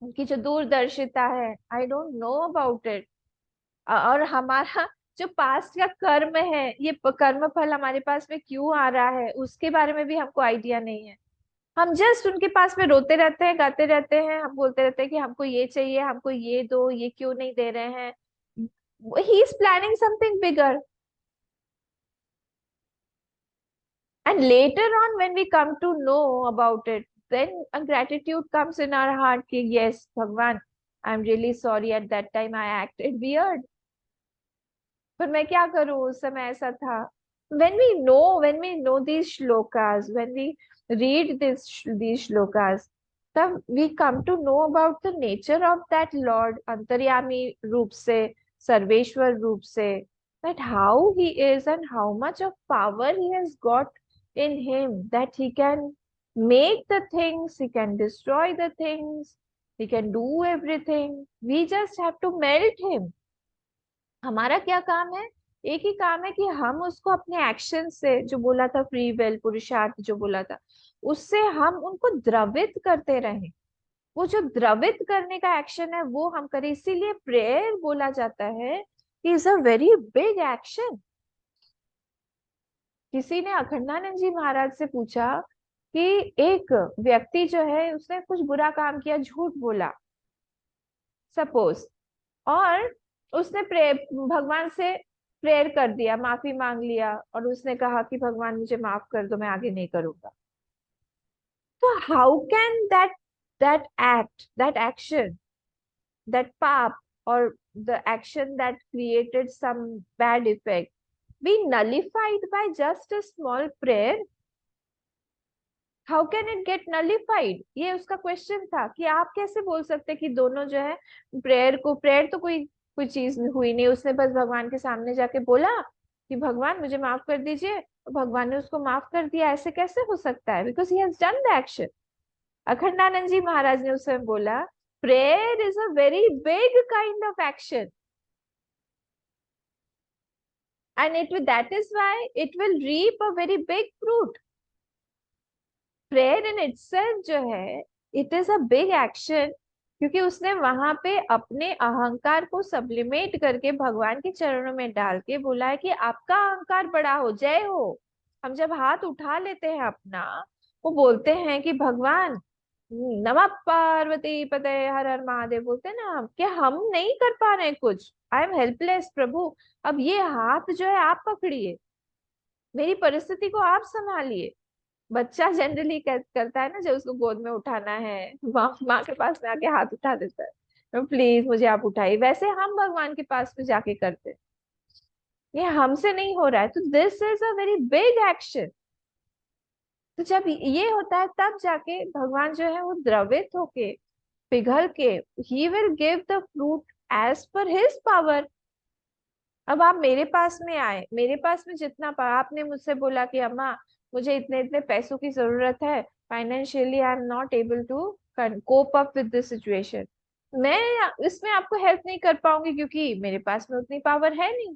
उनकी जो दूरदर्शिता है, I don't know about it. और हमारा जो past का कर्म है, ये कर्म फल हमारे पास में क्यों आ रहा है, उसके बारे में भी हमको आइडिया नहीं है। हम जस्ट उनके पास में रोते रहते हैं, गाते रहते हैं, हम बोलते रहते हैं कि हमको ये चाहिए, हमको ये दो, ये क्यों नहीं दे रहे हैं। He is planning something bigger. And later on, when we come to know about it, then a gratitude comes in our heart कि yes, Bhagwan, I'm really sorry at that time I acted weird. पर मैं क्या करूं, उस समय ऐसा था। When we know these shlokas, when we read these shlokas, तब we come to know about the nature of that Lord, अंतर्यामी रूप से, सर्वेश्वर रूप से, that how he is and how much of power he has got in him, that he can make the things, he can destroy the things, he can do everything. We just have to melt him. हमारा क्या काम है? एक ही काम है कि हम उसको अपने एक्शन से, जो बोला था फ्री विल, पुरुषार्थ जो बोला था, उससे हम उनको द्रवित करते रहें। वो जो द्रवित करने का एक्शन है वो हम करें। इसीलिए प्रेयर बोला जाता है कि is a very big action. किसी ने अखंडानंद जी महाराज से पूछा कि एक व्यक्ति जो है उसने कुछ बुरा काम किया, झूठ बोला सपोज, और उसने भगवान से प्रेयर कर दिया, माफी मांग लिया, और उसने कहा कि भगवान मुझे माफ कर दो, मैं आगे नहीं करूंगा। तो how can that that act, that action that pap or the action that created some bad effect be nullified by just a small prayer? How can it get nullified? ये उसका क्वेश्चन था कि आप कैसे बोल सकते कि दोनों जो है प्रेयर तो कोई कोई चीज हुई नहीं, उसने बस भगवान के सामने जाके बोला कि भगवान मुझे माफ कर दीजिए, और भगवान ने उसको माफ कर दिया, ऐसे कैसे हो सकता है? Because he has done the action. Akhandanand ji Maharaj ने उस समय बोला prayer is a very big kind of action and it that is why it will reap a very big fruit. Prayer in itself जो है it is a big action, क्योंकि उसने वहां पे अपने अहंकार को सब्लिमेट करके भगवान के चरणों में डाल के बोला है कि आपका अहंकार बड़ा हो, जय हो। हम जब हाथ उठा लेते हैं अपना, वो बोलते हैं कि भगवान नमः पार्वती पते हर हर महादेव बोलते हैं ना हम, कि हम नहीं कर पा रहे हैं कुछ, आई एम हेल्पलेस प्रभु, अब ये हाथ जो है आप पकड़िए, मेरी परिस्थिति को आप संभालिए। बच्चा जनरली करता है ना, जब उसको गोद में उठाना है, माँ के पास में आके हाथ उठा देता है, प्लीज मुझे आप उठाइए, वैसे हम भगवान के पास में जाके करते हैं। ये हमसे नहीं हो रहा है, तो this is a very big action. तो जब ये होता है तब जाके भगवान जो है वो द्रवित होके पिघल के he will give the fruit as per his power. अब आप मेरे पास में आए, मेरे पास में जितना आपने मुझसे बोला कि अम्मा मुझे इतने इतने पैसों की जरूरत है, financially I am not able to cope up with this situation, मैं इसमें आपको हेल्प नहीं कर पाऊंगी क्योंकि मेरे पास में उतनी पावर है नहीं।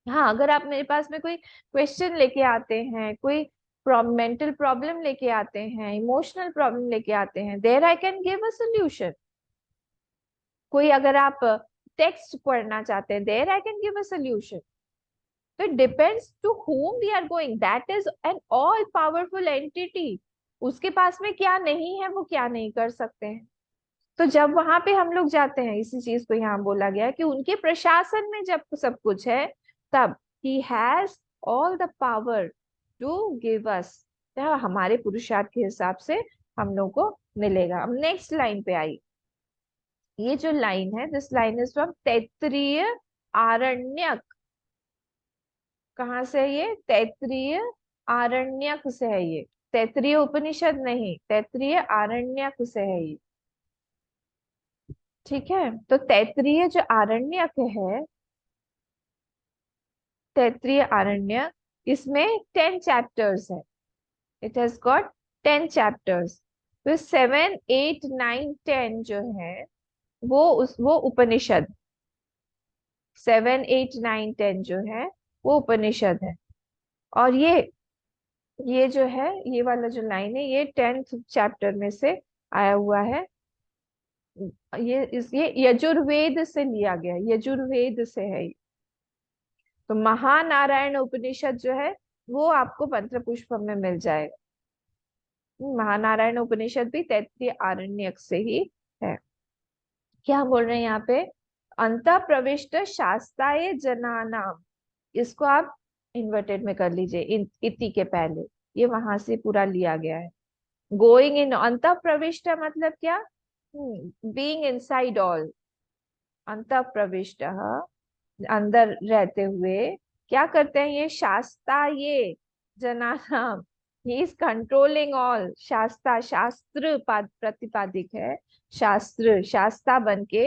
हाँ, अगर आप मेरे पास में कोई क्वेश्चन लेके आते हैं, कोई मेंटल प्रॉब्लम लेके आते हैं, इमोशनल प्रॉब्लम लेके आते हैं, there I can give a solution. कोई अगर आप टेक्स्ट पढ़ना चाहते हैं, there I can give a solution. तो it depends to whom we are going, that is an all powerful entity. उसके पास में क्या नहीं है वो क्या नहीं कर सकते हैं। तो जब वहां पे हम लोग जाते हैं, इसी चीज को यहाँ बोला गया है कि उनके प्रशासन में जब सब कुछ है, तब he has all the power to give us, हमारे पुरुषार्थ के हिसाब से हम लोग को मिलेगा। अब नेक्स्ट लाइन पे आई, ये जो लाइन है, this line is from Taittiriya Aranyaka. कहाँ से है ये? तैत्तिरीय आरण्यक से है ये, तैत्तिरीय उपनिषद नहीं, तैत्तिरीय आरण्यक से है ये। ठीक है, तो तैत्तिरीय जो आरण्यक है, तैत्तिरीय आरण्यक, इसमें 10 चैप्टर्स है। It has got 10 chapters. तो 7, 8, 9, 10 जो है वो उपनिषद, 7, 8, 9, 10 जो है वो उपनिषद है। और ये जो है, ये वाला जो लाइन है, ये 10th चैप्टर में से आया हुआ है। ये यजुर्वेद से लिया गया है, यजुर्वेद से है ये। तो महानारायण उपनिषद जो है वो आपको मंत्र पुष्प में मिल जाएगा। महानारायण उपनिषद भी तैत्तिरीय आरण्यक से ही है। क्या बोल रहे हैं यहाँ पे? अंत प्रविष्ट शास्त्राय जनानाम, इसको आप इन्वर्टेड में कर लीजिए, इति के पहले, ये वहां से पूरा लिया गया है। गोइंग इन, अंत प्रविष्ट मतलब क्या? बीइंग इनसाइड ऑल, अंत प्रविष्ट, अंदर रहते हुए क्या करते हैं ये? शास्ता ये जनानाम, ही इज कंट्रोलिंग ऑल। शास्ता शास्त्र प्रतिपादिक है, शास्त्र शास्ता बन के,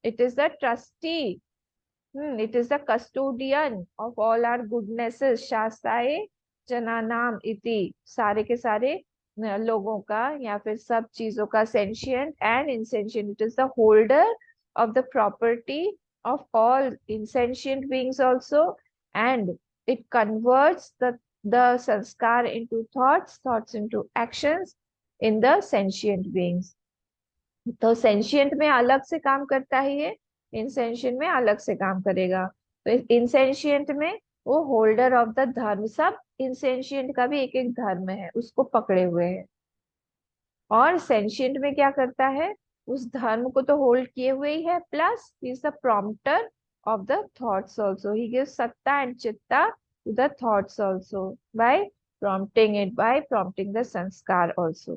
it is the trustee, it is the custodian of all our goodnesses, शास्ताए जनानाम इति, सारे के सारे लोगों का या फिर सब चीजों का, sentient and insentient, it is the holder of the property of all insentient beings also, and it converts the sanskar into thoughts into actions in the sentient beings। तो सेंशियंट में अलग से काम करता है ये, इनसेंशियंट में अलग से काम करेगा। तो इनसेंशियंट में वो होल्डर ऑफ द धर्म, सब इनसेंशियंट का भी एक एक धर्म है, उसको पकड़े हुए है। और सेंशियंट में क्या करता है? उस धर्म को तो होल्ड किए हुए ही है, plus he is the prompter of the thoughts also, he gives satta and chitta to the thoughts also by prompting it, by prompting the sanskara also.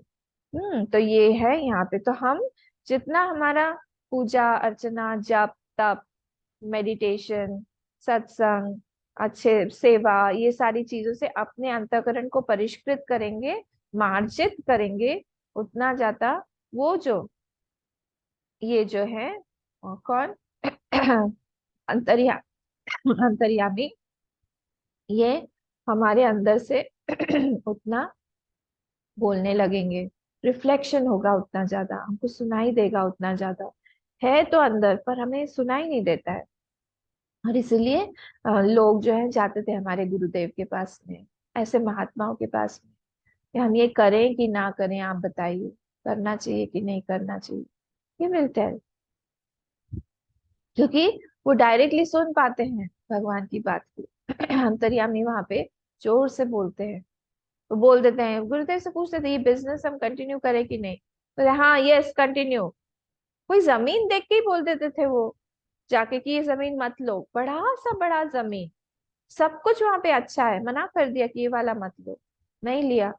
तो ये है यहाँ पे। तो हम जितना हमारा पूजा अर्चना, जप तप, मेडिटेशन, सत्संग, अच्छे सेवा, ये सारी चीजों से अपने अंतःकरण को परिष्कृत करेंगे, मार्जित करेंगे, उतना ज्यादा वो जो ये जो है कौन अंतर्या अंतर्यामी, ये हमारे अंदर से उतना बोलने लगेंगे, रिफ्लेक्शन होगा उतना ज्यादा, हमको सुनाई देगा उतना ज्यादा, है तो अंदर पर हमें सुनाई नहीं देता है। और इसलिए लोग जो है जाते थे हमारे गुरुदेव के पास में, ऐसे महात्माओं के पास में, कि हम ये करें कि ना करें, आप बताइए, करना चाहिए कि नहीं करना चाहिए। ये मिलता है क्योंकि वो डायरेक्टली सुन पाते हैं भगवान की बात को। अंतर्यामी वहां पे जोर से बोलते हैं, तो बोल देते हैं, गुरुदेव से पूछते थे ये बिजनेस हम कंटिन्यू करें कि नहीं, तो हाँ यस कंटिन्यू। कोई जमीन देख के ही बोल देते थे वो जाके कि ये जमीन मत लो, बड़ा सा बड़ा जमीन, सब कुछ वहां पे अच्छा है, मना कर दिया कि ये वाला मत लो, नहीं लिया।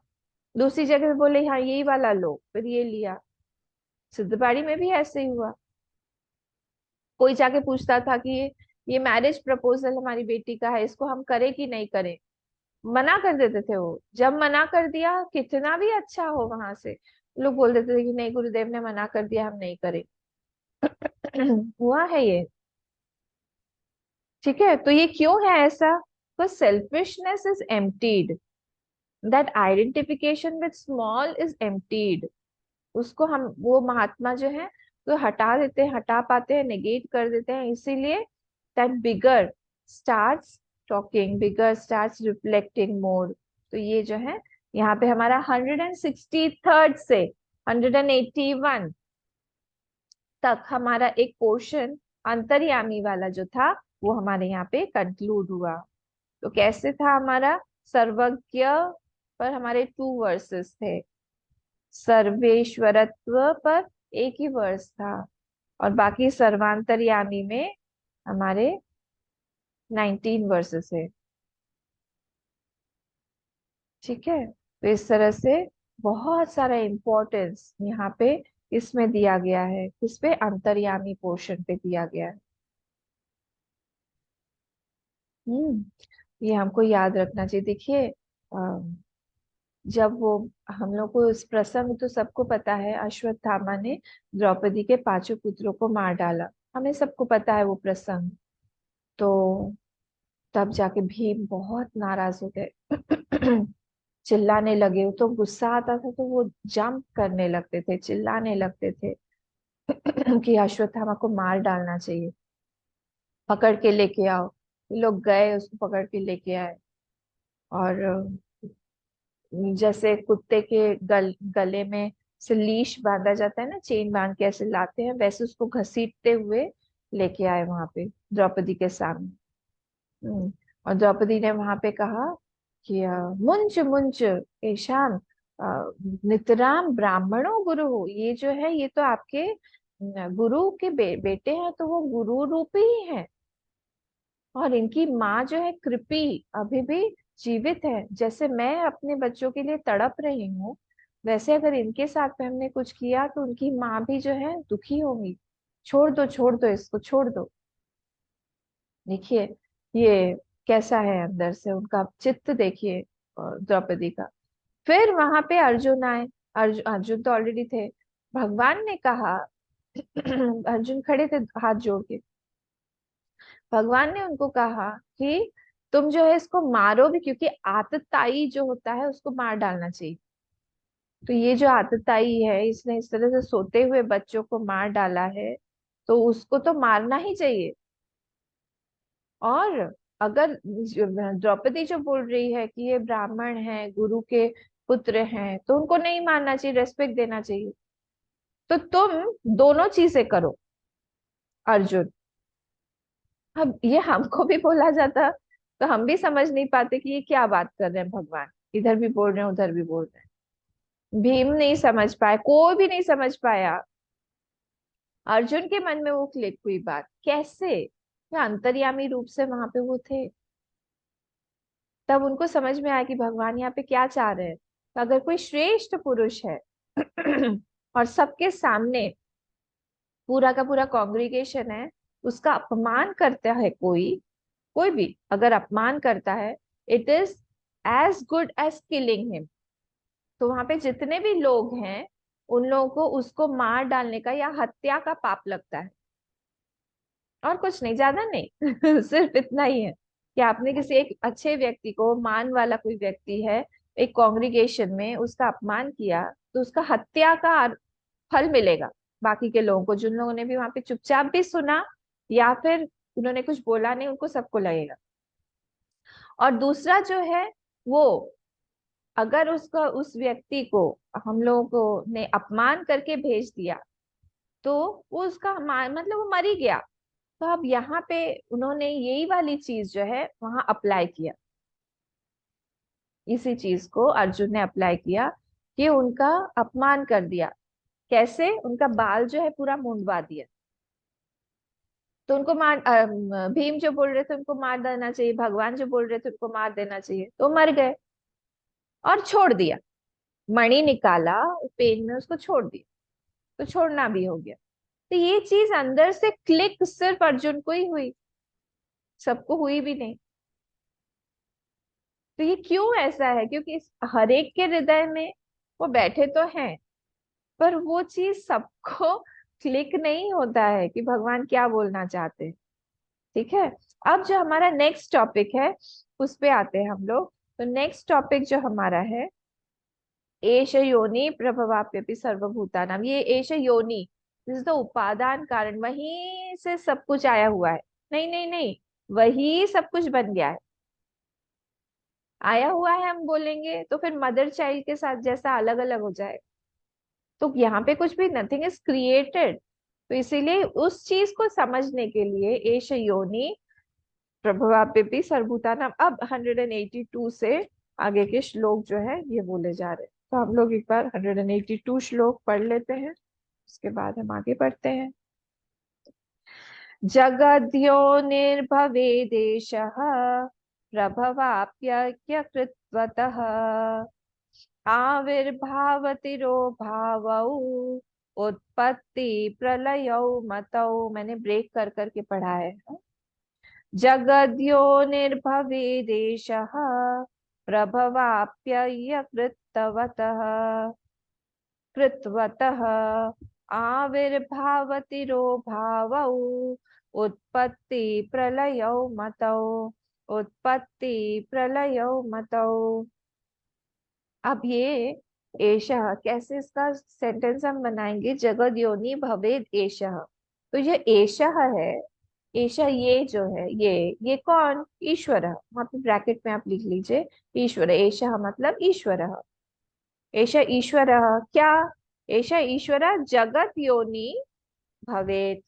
दूसरी जगह पे बोले हाँ यही वाला लो, फिर ये लिया। सिद्धबाड़ी में भी ऐसे ही हुआ। कोई जाके पूछता था कि ये मैरिज प्रपोजल हमारी बेटी का है, इसको हम करें कि नहीं करें, मना कर देते थे वो। जब मना कर दिया, कितना भी अच्छा हो वहां से, लोग बोल देते थे कि नहीं गुरुदेव ने मना कर दिया, हम नहीं करें। हुआ है ये, ठीक है। तो ये क्यों है ऐसा? तो selfishness is emptied, that identification with small is emptied. उसको हम वो महात्मा जो है तो हटा देते हैं, हटा पाते हैं, नेगेट कर देते हैं, इसीलिए that bigger starts talking, bigger starts reflecting more. तो ये जो है यहाँ पे हमारा 163rd से 181 तक हमारा एक पोर्शन अंतर्यामी वाला जो था वो हमारे यहाँ पे कंक्लूड हुआ। तो कैसे था हमारा? सर्वज्ञ पर हमारे 2 वर्सेस थे, सर्वेश्वरत्व पर एक ही वर्ष था, और बाकी सर्वांतर्यामी में हमारे 19 वर्सेस है। ठीक है, तो इस तरह से बहुत सारा इम्पोर्टेंस यहाँ पे इसमें दिया गया है, किस पे? अंतर्यामी पोर्शन पे दिया गया है। ये हमको याद रखना चाहिए। देखिए जब वो हम लोग को इस प्रसंग तो सबको पता है, अश्वत्थामा ने द्रौपदी के 5 पुत्रों को मार डाला, हमें सबको पता है वो प्रसंग। तो तब जाके भीम बहुत नाराज हो गए। चिल्लाने लगे, तो गुस्सा आता था तो वो जंप करने लगते थे, चिल्लाने लगते थे कि अश्वत्थामा को मार डालना चाहिए, पकड़ के लेके आओ। ये लोग गए, उसको पकड़ के लेके आए, और जैसे कुत्ते के गले में से लीश बांधा जाता है ना, चेन बांध के ऐसे लाते हैं, वैसे उसको घसीटते हुए लेके आए वहां पे द्रौपदी के सामने। और द्रौपदी ने वहां पे कहा कि मुंच मुंच ईशान नितराम ब्राह्मणों गुरु हो, ये जो है ये तो आपके गुरु के बेटे हैं, तो वो गुरु रूपी ही हैं। और इनकी माँ जो है कृपी, अभी भी जीवित है, जैसे मैं अपने बच्चों के लिए तड़प रही हूँ, वैसे अगर इनके साथ में हमने कुछ किया तो उनकी माँ भी जो है दुखी होगी। छोड़ दो इसको, छोड़ दो। देखिए ये कैसा है अंदर से उनका चित्त, देखिए द्रौपदी का। फिर वहां पे अर्जुन आए। अर्जुन तो ऑलरेडी थे। भगवान ने कहा अर्जुन खड़े थे हाथ जोड़ के, भगवान ने उनको कहा कि तुम जो है इसको मारो भी, क्योंकि आतताई जो होता है उसको मार डालना चाहिए। तो ये जो आतताई है, इसने इस तरह से सोते हुए बच्चों को मार डाला है, तो उसको तो मारना ही चाहिए। और अगर द्रौपदी जो बोल रही है कि ये ब्राह्मण है, गुरु के पुत्र हैं, तो उनको नहीं मारना चाहिए, रेस्पेक्ट देना चाहिए। तो तुम दोनों चीजें करो अर्जुन। अब ये हमको भी बोला जाता तो हम भी समझ नहीं पाते कि ये क्या बात कर रहे हैं भगवान, इधर भी बोल रहे हैं उधर भी बोल रहे हैं। भीम नहीं समझ पाया, कोई भी नहीं समझ पाया। अर्जुन के मन में वो क्लिक हुई बात, कैसे? या अंतर्यामी रूप से वहां पे वो थे, तब उनको समझ में आया कि भगवान यहाँ पे क्या चाह रहे हैं। तो अगर कोई श्रेष्ठ पुरुष है और सबके सामने पूरा का पूरा कॉन्ग्रीगेशन है, उसका अपमान करता है कोई, कोई भी अगर अपमान करता है, it is as good as killing him. तो वहां पे जितने भी लोग हैं, उन लोगों को उसको मार डालने का या हत्या का पाप लगता है। और कुछ नहीं, ज्यादा नहीं सिर्फ इतना ही है कि आपने किसी एक अच्छे व्यक्ति को, मान वाला कोई व्यक्ति है, एक कॉन्ग्रीगेशन में उसका अपमान किया, तो उसका हत्या का फल मिलेगा। बाकी के लोगों को, जिन लोगों ने भी वहां पे चुपचाप भी सुना या फिर उन्होंने कुछ बोला नहीं, उनको सबको लगेगा। और दूसरा जो है वो, अगर उसका, उस व्यक्ति को हम लोगों को ने अपमान करके भेज दिया, तो वो उसका मतलब वो मर ही गया। तो अब यहाँ पे उन्होंने यही वाली चीज जो है वहां अप्लाई किया, इसी चीज को अर्जुन ने अप्लाई किया कि उनका अपमान कर दिया। कैसे? उनका बाल जो है पूरा मुंडवा दिया। तो उनको मार, भीम जो बोल रहे थे उनको मार देना चाहिए, भगवान जो बोल रहे थे उनको मार देना चाहिए, तो मर गए। और छोड़ दिया, मणि निकाला, पेन में उसको छोड़ दिया, तो छोड़ना भी हो गया। तो ये चीज अंदर से क्लिक सिर्फ अर्जुन को ही हुई, सबको हुई भी नहीं। तो ये क्यों ऐसा है? क्योंकि हर एक के हृदय में वो बैठे तो हैं, पर वो चीज सबको क्लिक नहीं होता है कि भगवान क्या बोलना चाहते हैं। ठीक है। अब जो हमारा नेक्स्ट टॉपिक है, उस पे आते हैं हम लोग। तो नेक्स्ट टॉपिक जो हमारा है, एष योनि प्रभवाप्यपि सर्वभूतानाम। ये एष योनि, दिस इज द उपादान कारण, वहीं से सब कुछ आया हुआ है। नहीं नहीं नहीं, वही सब कुछ बन गया है। आया हुआ है हम बोलेंगे तो फिर मदर चाइल्ड के साथ जैसा अलग अलग हो जाए। तो यहाँ पे कुछ भी, नथिंग इज क्रिएटेड। तो इसीलिए उस चीज को समझने के लिए एष योनि प्रभवाप्यपि सर्वभूतानाम। अब 182 से आगे के श्लोक जो है ये बोले जा रहे हैं। तो हम लोग एक बार 182 श्लोक पढ़ लेते हैं, उसके बाद हम आगे बढ़ते हैं। जगद्यो निर्भवेदेशः प्रभवाप्यस्य कृत्वतः आविर्भावतिरो भावौ उत्पत्ति प्रलयौ मतौ। मैंने ब्रेक कर करके पढ़ा है। जगद्यो निर्भवेदेशः प्रभवाप्यय्य कृत्वतः आविर्भावतिरो भावौ उत्पत्ति प्रलयौ मतौ। उत्पत्ति प्रलयौ मतौ। अब ये एषः, कैसे इसका सेंटेंस हम बनाएंगे? जगद योनि भवेद एषः। तो ये एषः है, एषः ये जो है, ये कौन? ईश्वर। वहां पे ब्रैकेट में आप लिख लीजिए ईश्वर। एषः मतलब ईश्वर। एषः ईश्वर क्या? एषः ईश्वर जगत योनि भवेत।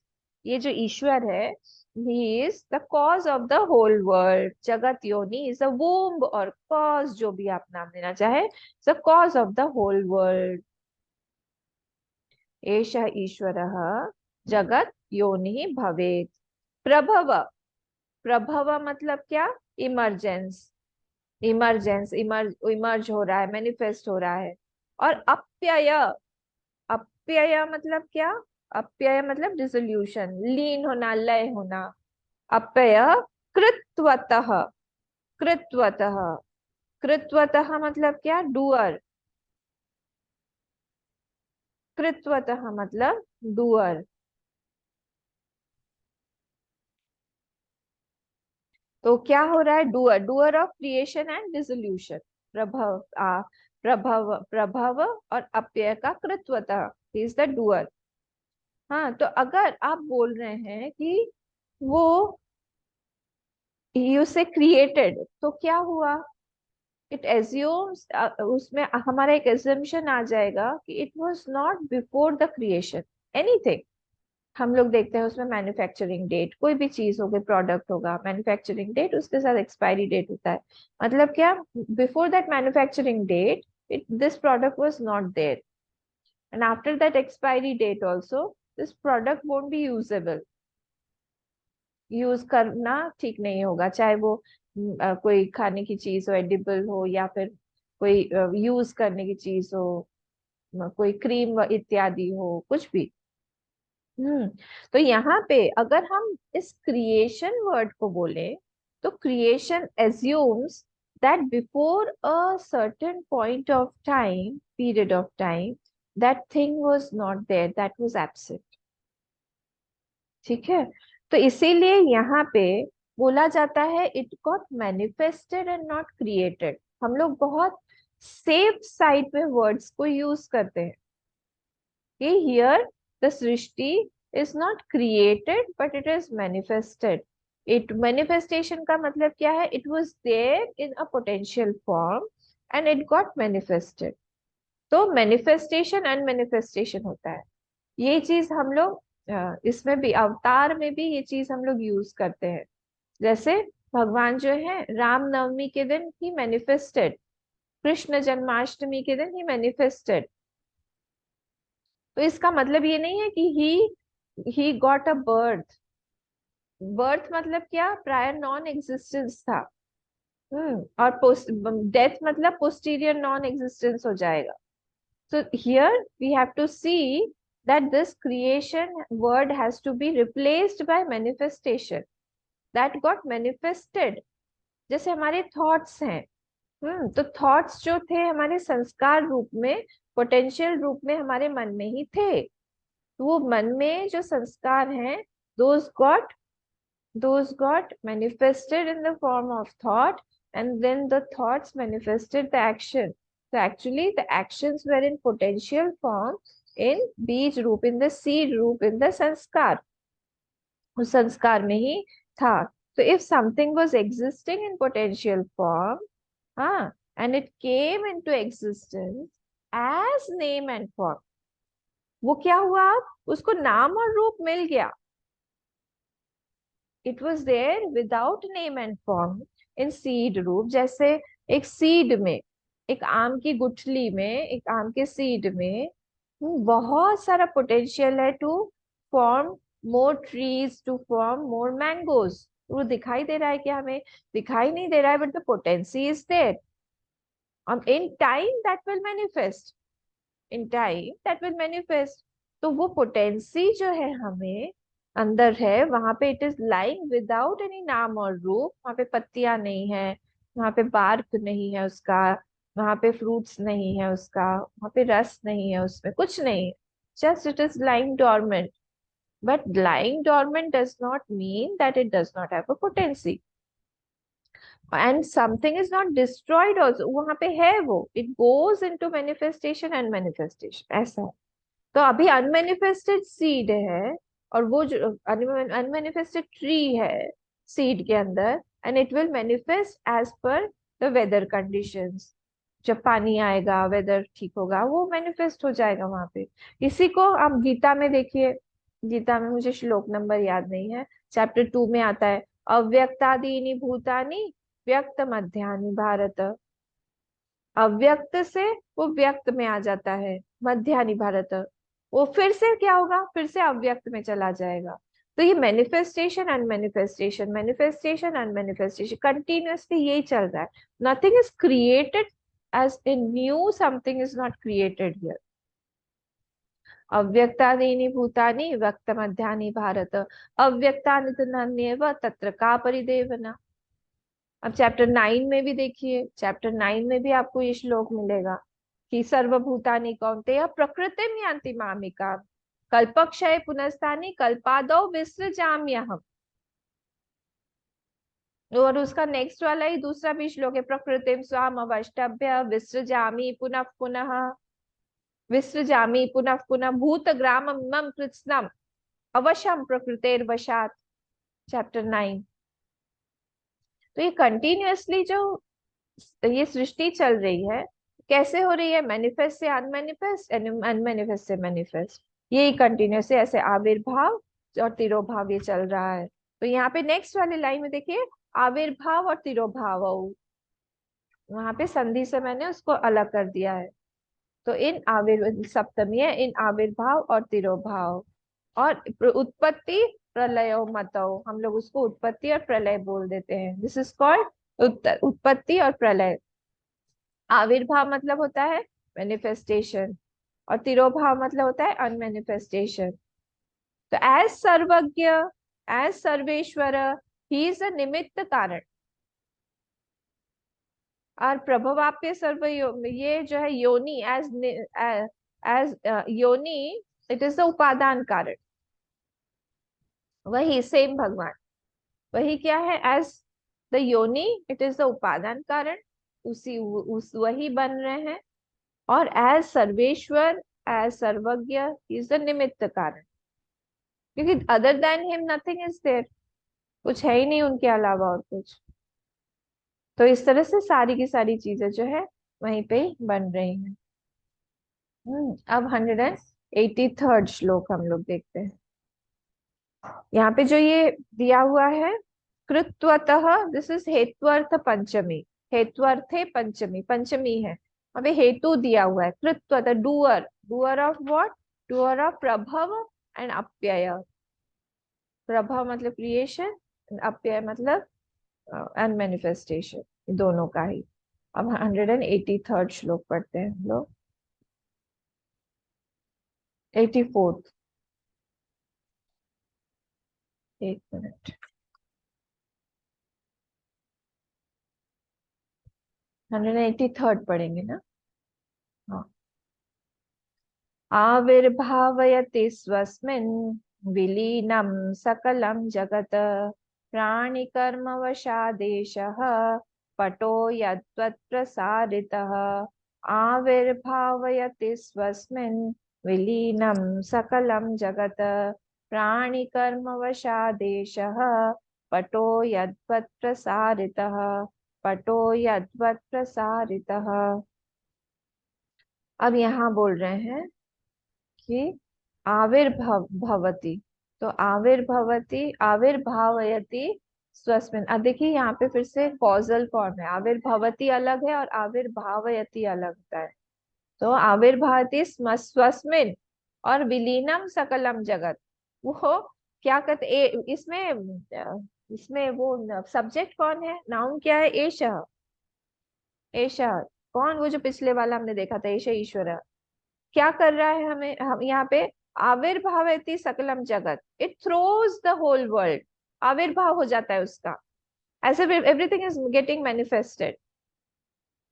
ये जो ईश्वर है, he is the cause of the whole world. Jagat yoni is the womb और कॉज, जो भी आप नाम देना चाहे, the cause of the whole world. एषः ईश्वरः जगत योनि भवेत। प्रभव, प्रभव मतलब क्या? इमर्जेंस, इमर्ज हो रहा है, मैनिफेस्ट हो रहा है। और अप्यय, अप्यय मतलब क्या? अप्यय मतलब डिसोल्यूशन, लीन होना, लय होना। अप्यय कृत्वतः, कृत्वतः, कृत्वतः मतलब क्या? डूअर। कृत्वतः मतलब डूअर। तो क्या हो रहा है? Doer, doer of creation and dissolution. प्रभव प्रभव, प्रभव और अप्यय का कृत्वतः, इज द डूअर। हाँ, तो अगर आप बोल रहे हैं कि वो यू से क्रिएटेड, तो क्या हुआ? इट एज्यूम्स, उसमें हमारा एक एजम्पशन आ जाएगा कि it was not before the creation anything. हम लोग देखते हैं उसमें मैन्युफैक्चरिंग डेट, कोई भी चीज हो, कोई प्रोडक्ट होगा, मैन्युफैक्चरिंग डेट, उसके साथ एक्सपायरी डेट होता है। मतलब क्या? Before that manufacturing date, it this product was not there, and after that expiry date also this product won't be usable. Use करना ठीक नहीं होगा, चाहे वो कोई खाने की चीज हो, एडिबल हो, या फिर कोई यूज करने की चीज हो, कोई क्रीम इत्यादि हो, कुछ भी। हम्म। तो यहाँ पे अगर हम इस क्रिएशन वर्ड को बोले, तो creation assumes that before a certain point of time, period of time, that thing was not there, that was absent. ठीक है। तो इसीलिए यहाँ पे बोला जाता है it got manifested and not created. हम लोग बहुत सेफ साइड में वर्ड्स को यूज करते हैं कि हियर द सृष्टि is not created but it is manifested. It manifestation का मतलब क्या है? It was there in a potential form and it got manifested. तो मैनिफेस्टेशन एंड मैनिफेस्टेशन होता है। ये चीज हम लोग इसमें भी, अवतार में भी ये चीज हम लोग यूज करते हैं। जैसे भगवान जो है रामनवमी के दिन ही मैनिफेस्टेड, कृष्ण जन्माष्टमी के दिन ही मैनिफेस्टेड। तो इसका मतलब ये नहीं है कि he got a birth. Birth मतलब क्या? प्रायर नॉन एग्जिस्टेंस था। और डेथ मतलब पोस्टीरियर नॉन एग्जिस्टेंस हो जाएगा। So here we have to see that this creation word has to be replaced by manifestation that got manifested। जैसे हमारे thoughts हैं, तो थॉट्स जो थे हमारे संस्कार रूप में, पोटेंशियल रूप में हमारे मन में ही थे। तो वो मन में जो संस्कार हैं, those got those got manifested in the form of thought, and then the thoughts manifested the action. So actually the actions were in potential form, in बीज रूप, in the seed रूप, in the संस्कार, उस संस्कार में ही था। So if something was existing in potential form, हाँ, and it came into existence as name and form, वो क्या हुआ? अब उसको नाम और रूप मिल गया। It was there without name and form, in seed रूप। जैसे एक सीड में, एक आम की गुठली में, एक आम के सीड में बहुत सारा पोटेंशियल है to form more trees, to form more mangoes. वो दिखाई दे रहा है कि हमें दिखाई नहीं दे रहा है, but the potency is there. In time that will manifest, in time that will manifest. तो वो पोटेंसी जो है हमें अंदर है, वहां पे it is lying without any नाम और रूप। वहां पे पत्तियां नहीं है, वहां पे बार्क नहीं है उसका, वहां पे फ्रूट्स नहीं है उसका, वहां पे रस नहीं है, उसमें कुछ नहीं है। Just it is lying dormant. But lying dormant does not mean that it does not have a potency. And something is not destroyed also, वहां पे है वो। It goes into manifestation and manifestation, ऐसा है। तो अभी अनमेनिफेस्टेड सीड है, और वो जो अनमेनिफेस्टेड ट्री है सीड के अंदर, and it will manifest as per the weather conditions. जब पानी आएगा, वेदर ठीक होगा, वो मैनिफेस्ट हो जाएगा वहां पे। इसी को आप गीता में देखिए। गीता में मुझे श्लोक नंबर याद नहीं है, चैप्टर 2 में आता है, अव्यक्तादीनि भूतानि व्यक्त मध्यानि भारत। अव्यक्त से वो व्यक्त में आ जाता है, मध्यानि भारत। वो फिर से क्या होगा? फिर से अव्यक्त में चला जाएगा। तो ये manifestation and manifestation, manifestation and manifestation continuously यही चल रहा है। Nothing is created as a new, something is not created here. अव्यक्तादीनि भूतानि व्यक्त मध्यानि भारत, अव्यक्तानि तु नान्येव तत्र का परिदेवना। अब चैप्टर 9 में भी देखिए, चैप्टर 9 में भी आपको ये श्लोक मिलेगा कि सर्वभूतानि कौन्तेय प्रकृतिम यान्ति मामिका कल्पक्षय पुनस्तानि कल्पादौ विसृजाम्यहम्। और उसका नेक्स्ट वाला ही दूसरा भी श्लोक है, प्रकृतिम स्वाम अवष्टभ्य विसृजामि पुनः पुनः, विसृजामि पुनः पुनः भूतग्रामं मम कृत्स्नम् अवशम प्रकृतेर्वशात्। चैप्टर 9। तो ये कंटिन्यूअसली जो ये सृष्टि चल रही है, कैसे हो रही है? मैनिफेस्ट से अनमैनिफेस्ट, अनमैनिफेस्ट से मैनिफेस्ट। यही कंटिन्यूस है, ऐसे आविर्भाव और तिरोभाव ये चल रहा है। तो यहाँ पे नेक्स्ट वाली लाइन में देखिए, आविर्भाव और तिरोभाव, वहां पे संधि से मैंने उसको अलग कर दिया है। तो इन सप्तमी है, इन आविर्भाव और तिरोभाव, और उत्पत्ति प्रलयो मतौ, हम लोग उसको उत्पत्ति और प्रलय बोल देते हैं। दिस इज कॉल्ड उत्पत्ति और प्रलय। आविर्भाव मतलब होता है मैनिफेस्टेशन, और तिरोभाव मतलब होता है अनमेनिफेस्टेशन। तो एज सर्वज्ञ, एज सर्वेश्वर, ही इज अ निमित्त कारण। और प्रभवाप्य सर्व ये जो है योनि, एज योनि, इट इज द उपादान कारण। वही सेम भगवान, वही क्या है, एज द योनि इट इज द उपादान कारण, उस वही बन रहे हैं। और एज सर्वेश्वर, एज सर्वज्ञ इज द निमित्त कारण, क्योंकि other than him nothing is there, कुछ है ही नहीं उनके अलावा और कुछ। तो इस तरह से सारी की सारी चीजें जो है वहीं पे ही बन रही हैं। अब 183rd श्लोक हम लोग देखते हैं। यहाँ पे जो ये दिया हुआ है, कृत्वतः, दिस इज हेत्वर्थ पंचमी, हेत्वर्थे पंचमी, पंचमी है। अबे हेतु दिया हुआ है, कृत्वतः doer, doer of what, doer of प्रभव एंड अप्यय। प्रभव मतलब क्रिएशन, अप्यय मतलब एंड मैनिफेस्टेशन, दोनों का ही। अब 183rd श्लोक पढ़ते हैं हम लोग। 84th, एक मिनट, 183rd पढ़ेंगे ना। हाँ। आविर्भावयति स्वस्मिन् विलीनं सकलं जगत्, प्राणिकर्मवशादेशः पटो यद्वत्प्रसारितः। आविर्भावयति स्वस्मिन् विलीनं सकलं जगत्, प्राणिकर्मवशादेशः पटो यद्वत्प्रसारितः, पटो यद्वत्प्रसारितः। अब यहाँ बोल रहे हैं कि आविर्भवती, तो आविर्भवती, आविर्भावयति स्वस्मिन। अब देखिए यहाँ पे फिर से कॉजल फॉर्म है, आविर्भवती अलग है और आविर्भावयति अलग होता है। तो आविर्भावती स्वस्मिन और विलीनम सकलम जगत, वो क्या कहते इसमें इसमें वो सब्जेक्ट कौन है, नाउन क्या है, एषः, एषः कौन, वो जो पिछले वाला हमने देखा था, एष ईश्वर। क्या कर रहा है हमें, हम यहाँ पे आविर्भावयति सकलम जगत, it throws the whole world, आविर्भाव हो जाता है उसका, ऐसे एवरीथिंग इज गेटिंग मैनिफेस्टेड।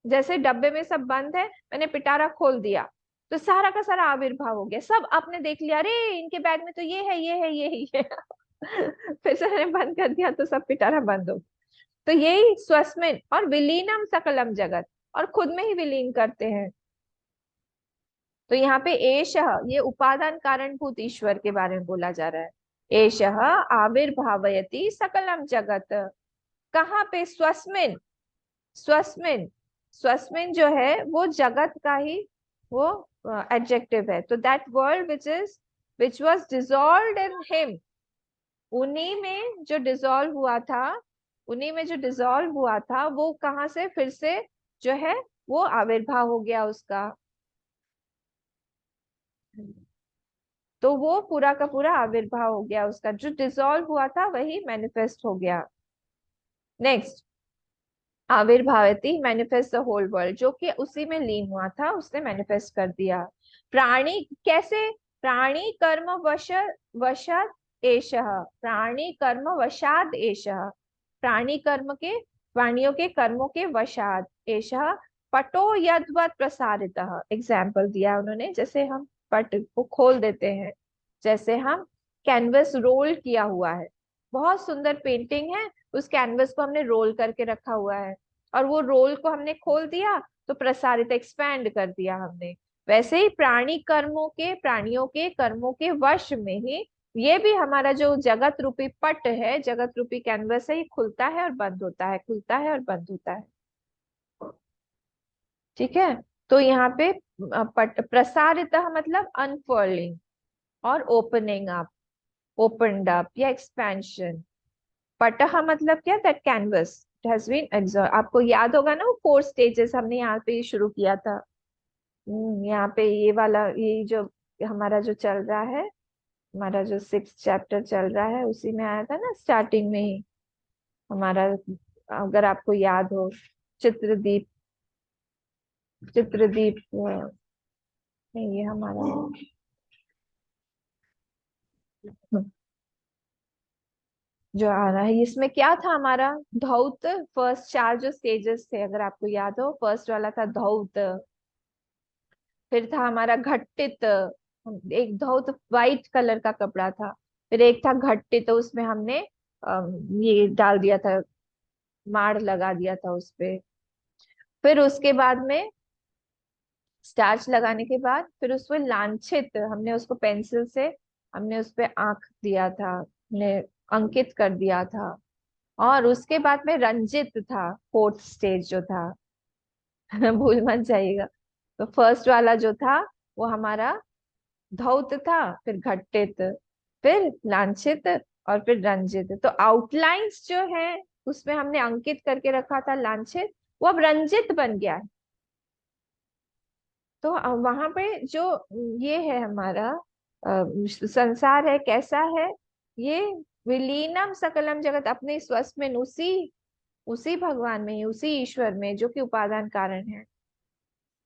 जैसे डब्बे में सब बंद है, मैंने पिटारा खोल दिया, तो सारा का सारा आविर्भाव हो गया, सब आपने देख लिया, अरे इनके बैग में तो ये है, ये है, ये है, ये है। फिर से मैंने बंद कर दिया तो सब पिटारा बंद हो। तो यही स्वस्मिन और विलीनम सकलम जगत, और खुद में ही विलीन करते हैं। तो यहाँ पे एषः, ये उपादान कारणभूत ईश्वर के बारे में बोला जा रहा है। एषः आविर्भावयति सकलम जगत, कहाँ पे, स्वस्मिन, स्वस्मिन, स्वस्मिन जो है वो जगत का ही वो एडजेक्टिव है। तो that world which was dissolved in him, उन्हीं में जो डिसॉल्व हुआ था, उन्हीं में जो डिसॉल्व हुआ था, वो कहाँ से फिर से जो है वो आविर्भाव हो गया उसका। तो वो पूरा का पूरा आविर्भाव हो गया उसका, जो डिसॉल्व हुआ था वही मैनिफेस्ट हो गया। नेक्स्ट, आविर्भावती मैनिफेस्ट द होल वर्ल्ड, जो कि उसी में लीन हुआ था, उसने मैनिफेस्ट कर दिया। प्राणी कैसे, प्राणी कर्म वशात एषः, प्राणी कर्म वशाद एषः, प्राणी कर्म के, प्राणियों के कर्मों के वशात एषः पटो यद्वत् प्रसारितः। एग्जाम्पल दिया उन्होंने, जैसे हम पट को खोल देते हैं, जैसे हम कैनवस रोल किया हुआ है, बहुत सुंदर पेंटिंग है, उस कैनवस को हमने रोल करके रखा हुआ है, और वो रोल को हमने खोल दिया तो प्रसारित, एक्सपैंड कर दिया हमने। वैसे ही प्राणी कर्मों के, प्राणियों के कर्मों के वश में ही ये भी हमारा जो जगत रूपी पट है, जगत रूपी कैनवस है, ये खुलता है और बंद होता है, खुलता है और बंद होता है। ठीक है। तो यहाँ पे पट प्रसारित मतलब अनफर्लिंग और ओपनिंग अप, ओपनड अप या एक्सपेंशन। पटह मतलब क्या, that canvas it has been absorb. आपको याद होगा ना वो 4 स्टेजेस हमने यहाँ पे शुरू किया था। यहाँ पे ये वाला, ये जो हमारा जो चल रहा है, हमारा जो 6th चैप्टर चल रहा है, उसी में आया था ना स्टार्टिंग में ही हमारा, अगर आपको याद हो, चित्रदीप, चित्रदीप नहीं, ये हमारा जो आ रहा है इसमें क्या था हमारा? धौत। फर्स्ट चार जो स्टेजेस थे अगर आपको याद हो, फर्स्ट वाला था धौत, फिर था हमारा घट्टित, एक धौत वाइट कलर का कपड़ा था, फिर एक था घट्टित, तो उसमें हमने ये डाल दिया था, माड़ लगा दिया था उसपे। फिर उसके बाद में स्टार्च लगाने के बाद फिर उसपे लांछित, हमने उसको पेंसिल से हमने उसपे आंख दिया था, हमने अंकित कर दिया था। और उसके बाद में रंजित था, फोर्थ स्टेज जो था। भूल मत जाइएगा। तो फर्स्ट वाला जो था वो हमारा धौत था, फिर घट्टित, फिर लांछित, और फिर रंजित। तो आउटलाइंस जो है उसमें हमने अंकित करके रखा था लांछित, वो अब रंजित बन गया है। तो वहां पे जो ये है हमारा संसार है, कैसा है ये? विलीनम सकलम जगत, अपने स्वस्व में, उसी उसी भगवान में, उसी ईश्वर में जो कि उपादान कारण है,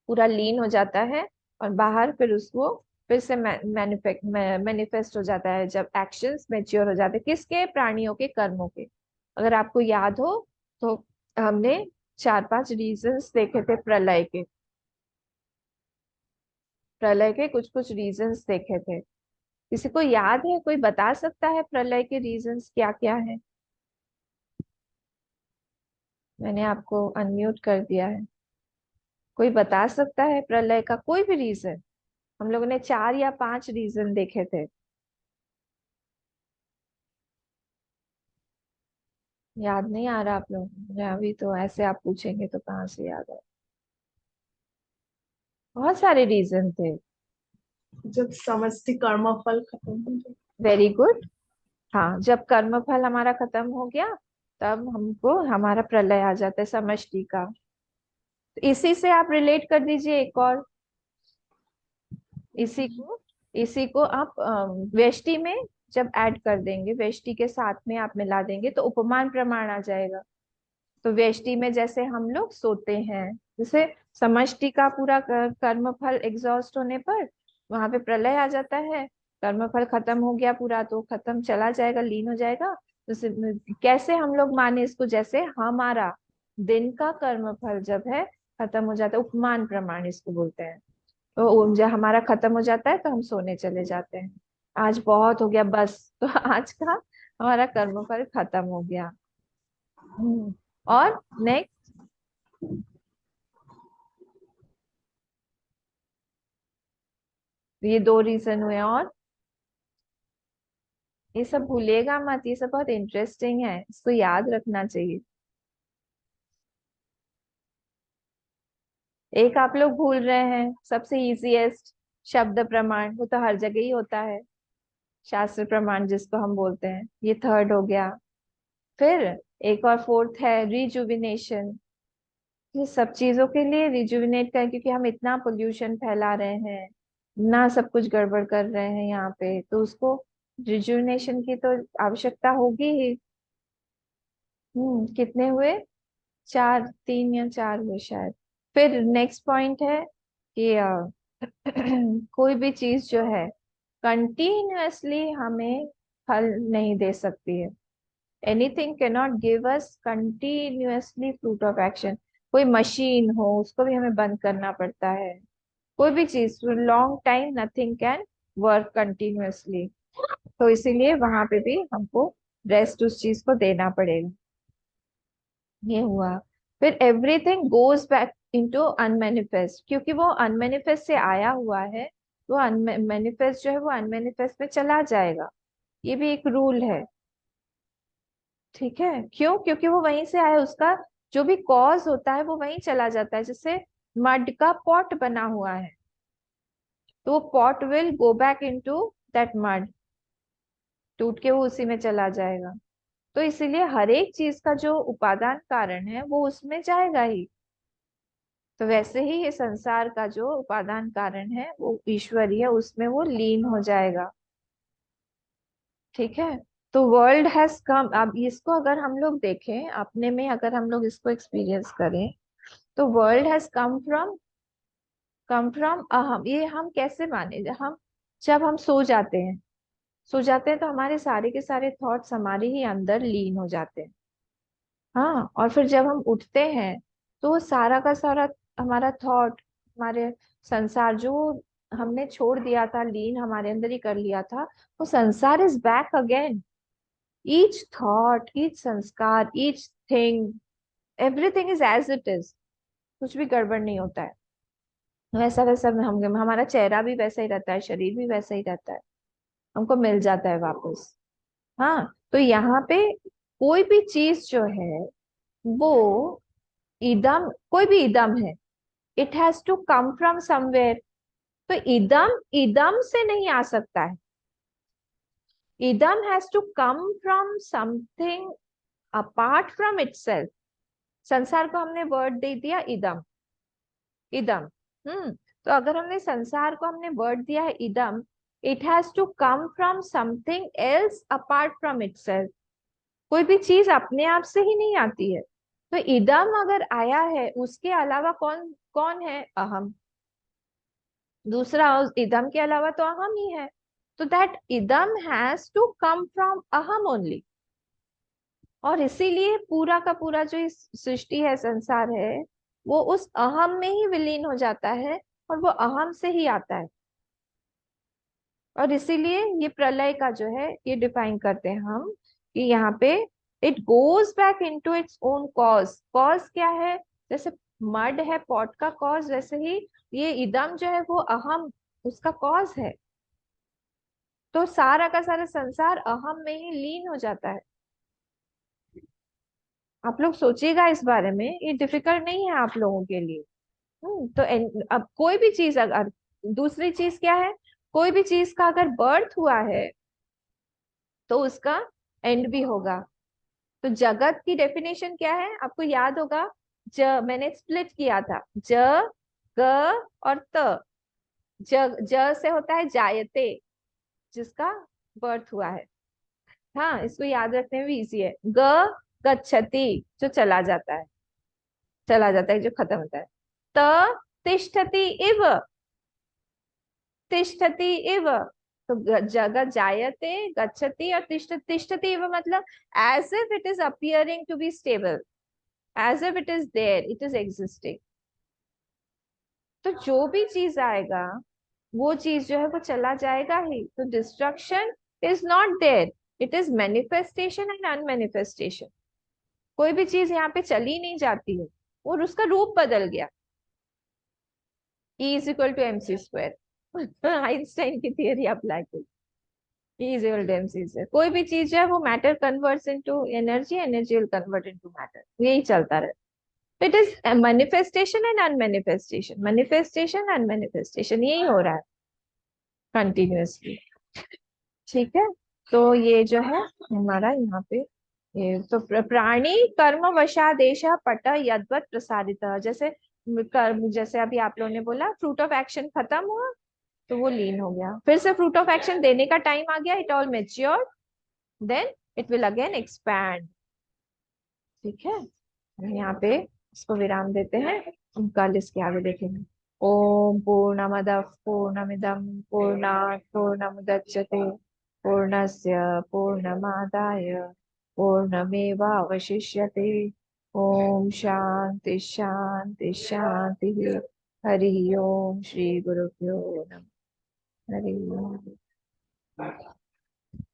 पूरा लीन हो जाता है। और बाहर फिर उसको फिर से मैनिफेस्ट हो जाता है जब एक्शंस मैच्योर हो जाते हैं, किसके? प्राणियों के, कर्मों के। अगर आपको याद हो तो हमने चार पांच रीजंस देखे थे प्रलय के, प्रलय के कुछ कुछ रीजंस देखे थे। किसी को याद है? कोई बता सकता है प्रलय के रीजंस क्या क्या है? मैंने आपको अनम्यूट कर दिया है। कोई बता सकता है प्रलय का कोई भी रीजन? हम लोगों ने चार या पांच रीजन देखे थे। याद नहीं आ रहा आप लोगों को? मुझे अभी तो ऐसे आप पूछेंगे तो कहाँ से याद है? बहुत सारे रीजन थे। जब समष्टि कर्म फल खत्म हो जाए। Very good. हाँ, जब कर्म फल हमारा खत्म हो गया तब हमको हमारा प्रलय आ जाता है समष्टि का। तो इसी से आप रिलेट कर दीजिए एक और, इसी को आप व्यष्टि में जब ऐड कर देंगे, व्यष्टि के साथ में आप मिला देंगे तो उपमान प्रमाण आ जाएगा। तो व्यष्टि में जैसे हम लोग सोते हैं, जैसे समष्टि का पूरा कर्म फल एग्जॉस्ट होने पर वहां पे प्रलय आ जाता है। कर्म फल खत्म हो गया पूरा तो खत्म, चला जाएगा, लीन हो जाएगा। तो कैसे हम लोग माने इसको? जैसे हमारा दिन का कर्म फल जब है खत्म हो जाता है, उपमान प्रमाण इसको बोलते हैं। तो जब हमारा खत्म हो जाता है तो हम सोने चले जाते हैं। आज बहुत हो गया बस, तो आज का हमारा कर्मफल खत्म हो गया। और नेक्स्ट, ये दो रीजन हुए। और ये सब भूलिएगा मत, ये सब बहुत इंटरेस्टिंग है, इसको याद रखना चाहिए। एक आप लोग भूल रहे हैं, सबसे इजीएस्ट, शब्द प्रमाण, वो तो हर जगह ही होता है, शास्त्र प्रमाण जिसको हम बोलते हैं, ये थर्ड हो गया। फिर एक और फोर्थ है रिजुविनेशन। ये सब चीजों के लिए रिजुविनेट करें, क्योंकि हम इतना पोल्यूशन फैला रहे हैं, ना सब कुछ गड़बड़ कर रहे हैं यहाँ पे, तो उसको रिजुविनेशन की तो आवश्यकता होगी ही। कितने हुए? चार, तीन या चार हुए शायद। फिर नेक्स्ट पॉइंट है कि कोई भी चीज जो है कंटिन्यूअसली हमें फल नहीं दे सकती है। Anything can not give us continuously fruit of action. कोई मशीन हो उसको भी हमें बंद करना पड़ता है, कोई भी चीज long time nothing can work continuously. तो इसीलिए वहां पे भी हमको रेस्ट उस चीज को देना पड़ेगा। ये हुआ। फिर everything goes back into unmanifest, क्योंकि वो अनमेनिफेस्ट से आया हुआ है, तो अनमेनिफेस्ट जो है वो अनमेनिफेस्ट में चला जाएगा। ये भी एक रूल है। ठीक है, क्यों? क्योंकि वो वहीं से आया, उसका जो भी कॉज होता है वो वहीं चला जाता है। जैसे मड का पॉट बना हुआ है, तो वो pot will go back into that mud, टूट के वो उसी में चला जाएगा। तो इसीलिए हर एक चीज का जो उपादान कारण है वो उसमें जाएगा ही। तो वैसे ही ये संसार का जो उपादान कारण है वो ईश्वर ही है, उसमें वो लीन हो जाएगा। ठीक है। तो वर्ल्ड हैज कम, अब इसको अगर हम लोग देखें अपने में, अगर हम लोग इसको एक्सपीरियंस करें, तो वर्ल्ड हैज कम फ्रॉम अहम। ये हम कैसे माने? हम जब हम सो जाते हैं, सो जाते हैं तो हमारे सारे के सारे थॉट्स हमारे ही अंदर लीन हो जाते हैं। हाँ, और फिर जब हम उठते हैं तो वो सारा का सारा हमारा थॉट, हमारे संसार जो हमने छोड़ दिया था, लीन हमारे अंदर ही कर लिया था, वो संसार is back again. Each thought, each संस्कार, each thing, everything is as it is. कुछ भी गड़बड़ नहीं होता है। वैसा वैसा में हम, हमारा चेहरा भी वैसा ही रहता है, शरीर भी वैसा ही रहता है, हमको मिल जाता है वापस। हाँ, तो यहाँ पे कोई भी चीज जो है वो इदम, कोई भी इदम है, it has to come from somewhere. तो इदम इदम से नहीं आ सकता है। इदम has to come from something apart from itself. संसार को हमने वर्ड दे दिया इदम, इदम। तो अगर हमने संसार को हमने वर्ड दिया है इदम, it has to come from something else apart from itself. कोई भी चीज अपने आप से ही नहीं आती है। तो इदम अगर आया है, उसके अलावा कौन कौन है? अहम। दूसरा, उस इदम के अलावा तो अहम ही है। तो दैट इदम हैज टू कम फ्रॉम अहम ओनली। और इसीलिए पूरा का पूरा जो इस सृष्टि है, संसार है, वो उस अहम में ही विलीन हो जाता है, और वो अहम से ही आता है। और इसीलिए ये प्रलय का जो है ये डिफाइन करते हैं हम कि यहाँ पे it goes back into its own cause. Cause क्या है? जैसे मड है पॉट का कॉज, वैसे ही ये इदम जो है वो अहम उसका कॉज है। तो सारा का सारा संसार अहम में ही लीन हो जाता है। आप लोग सोचिएगा इस बारे में, ये डिफिकल्ट नहीं है आप लोगों के लिए। तो अब कोई भी चीज अगर, दूसरी चीज क्या है, कोई भी चीज का अगर बर्थ हुआ है तो उसका एंड भी होगा। तो जगत की डेफिनेशन क्या है आपको याद होगा? ज, मैंने स्प्लिट किया था, ज, ग और त। ज से होता है जायते, जिसका बर्थ हुआ है। हाँ, इसको याद रखने में भी इजी है। ग, गच्छति, जो चला जाता है, चला जाता है, जो खत्म होता है। त, तिष्ठति इव, तिष्ठति इव। तो जगत जायते, गच्छति और तिष्ठति इव मतलब as if it is appearing to be stable, as if it is there, it is existing. तो जो भी चीज आएगा वो चीज जो है वो चला जाएगा ही। तो destruction is not there, it is manifestation and unmanifestation. कोई भी चीज यहाँ पे चली नहीं जाती है, और उसका रूप बदल गया। E is equal to M C square, Einstein की थियरी अप्लाई की। E is equal to M C square. कोई भी चीज है वो matter converts into energy, energy will convert into matter, यही चलता रहता। It is manifestation and unmanifestation, manifestation and manifestation, यही हो रहा है कंटिन्यूअसली। ठीक है। तो ये जो है हमारा यहाँ पे, ये तो प्राणी कर्म वशादेश पट यद्वत प्रसारित। जैसे कर्म, जैसे अभी आप लोगों ने बोला फ्रूट ऑफ एक्शन खत्म हुआ तो वो लीन हो गया, फिर से फ्रूट ऑफ एक्शन देने का टाइम आ गया, it all mature, then it will again expand. ठीक है, यहाँ पे इसको विराम देते हैं, हम कल इसके आगे देखेंगे। ओम पूर्णमद पूर्णमिदम पूर्णात् पूर्णमुदच्यते पूर्णस्य पूर्णमादाय पूर्णमेवावशिष्यते। ओम शांति शांति शांति। हरि ओम। श्री गुरुभ्यो नमः। हरि ओम।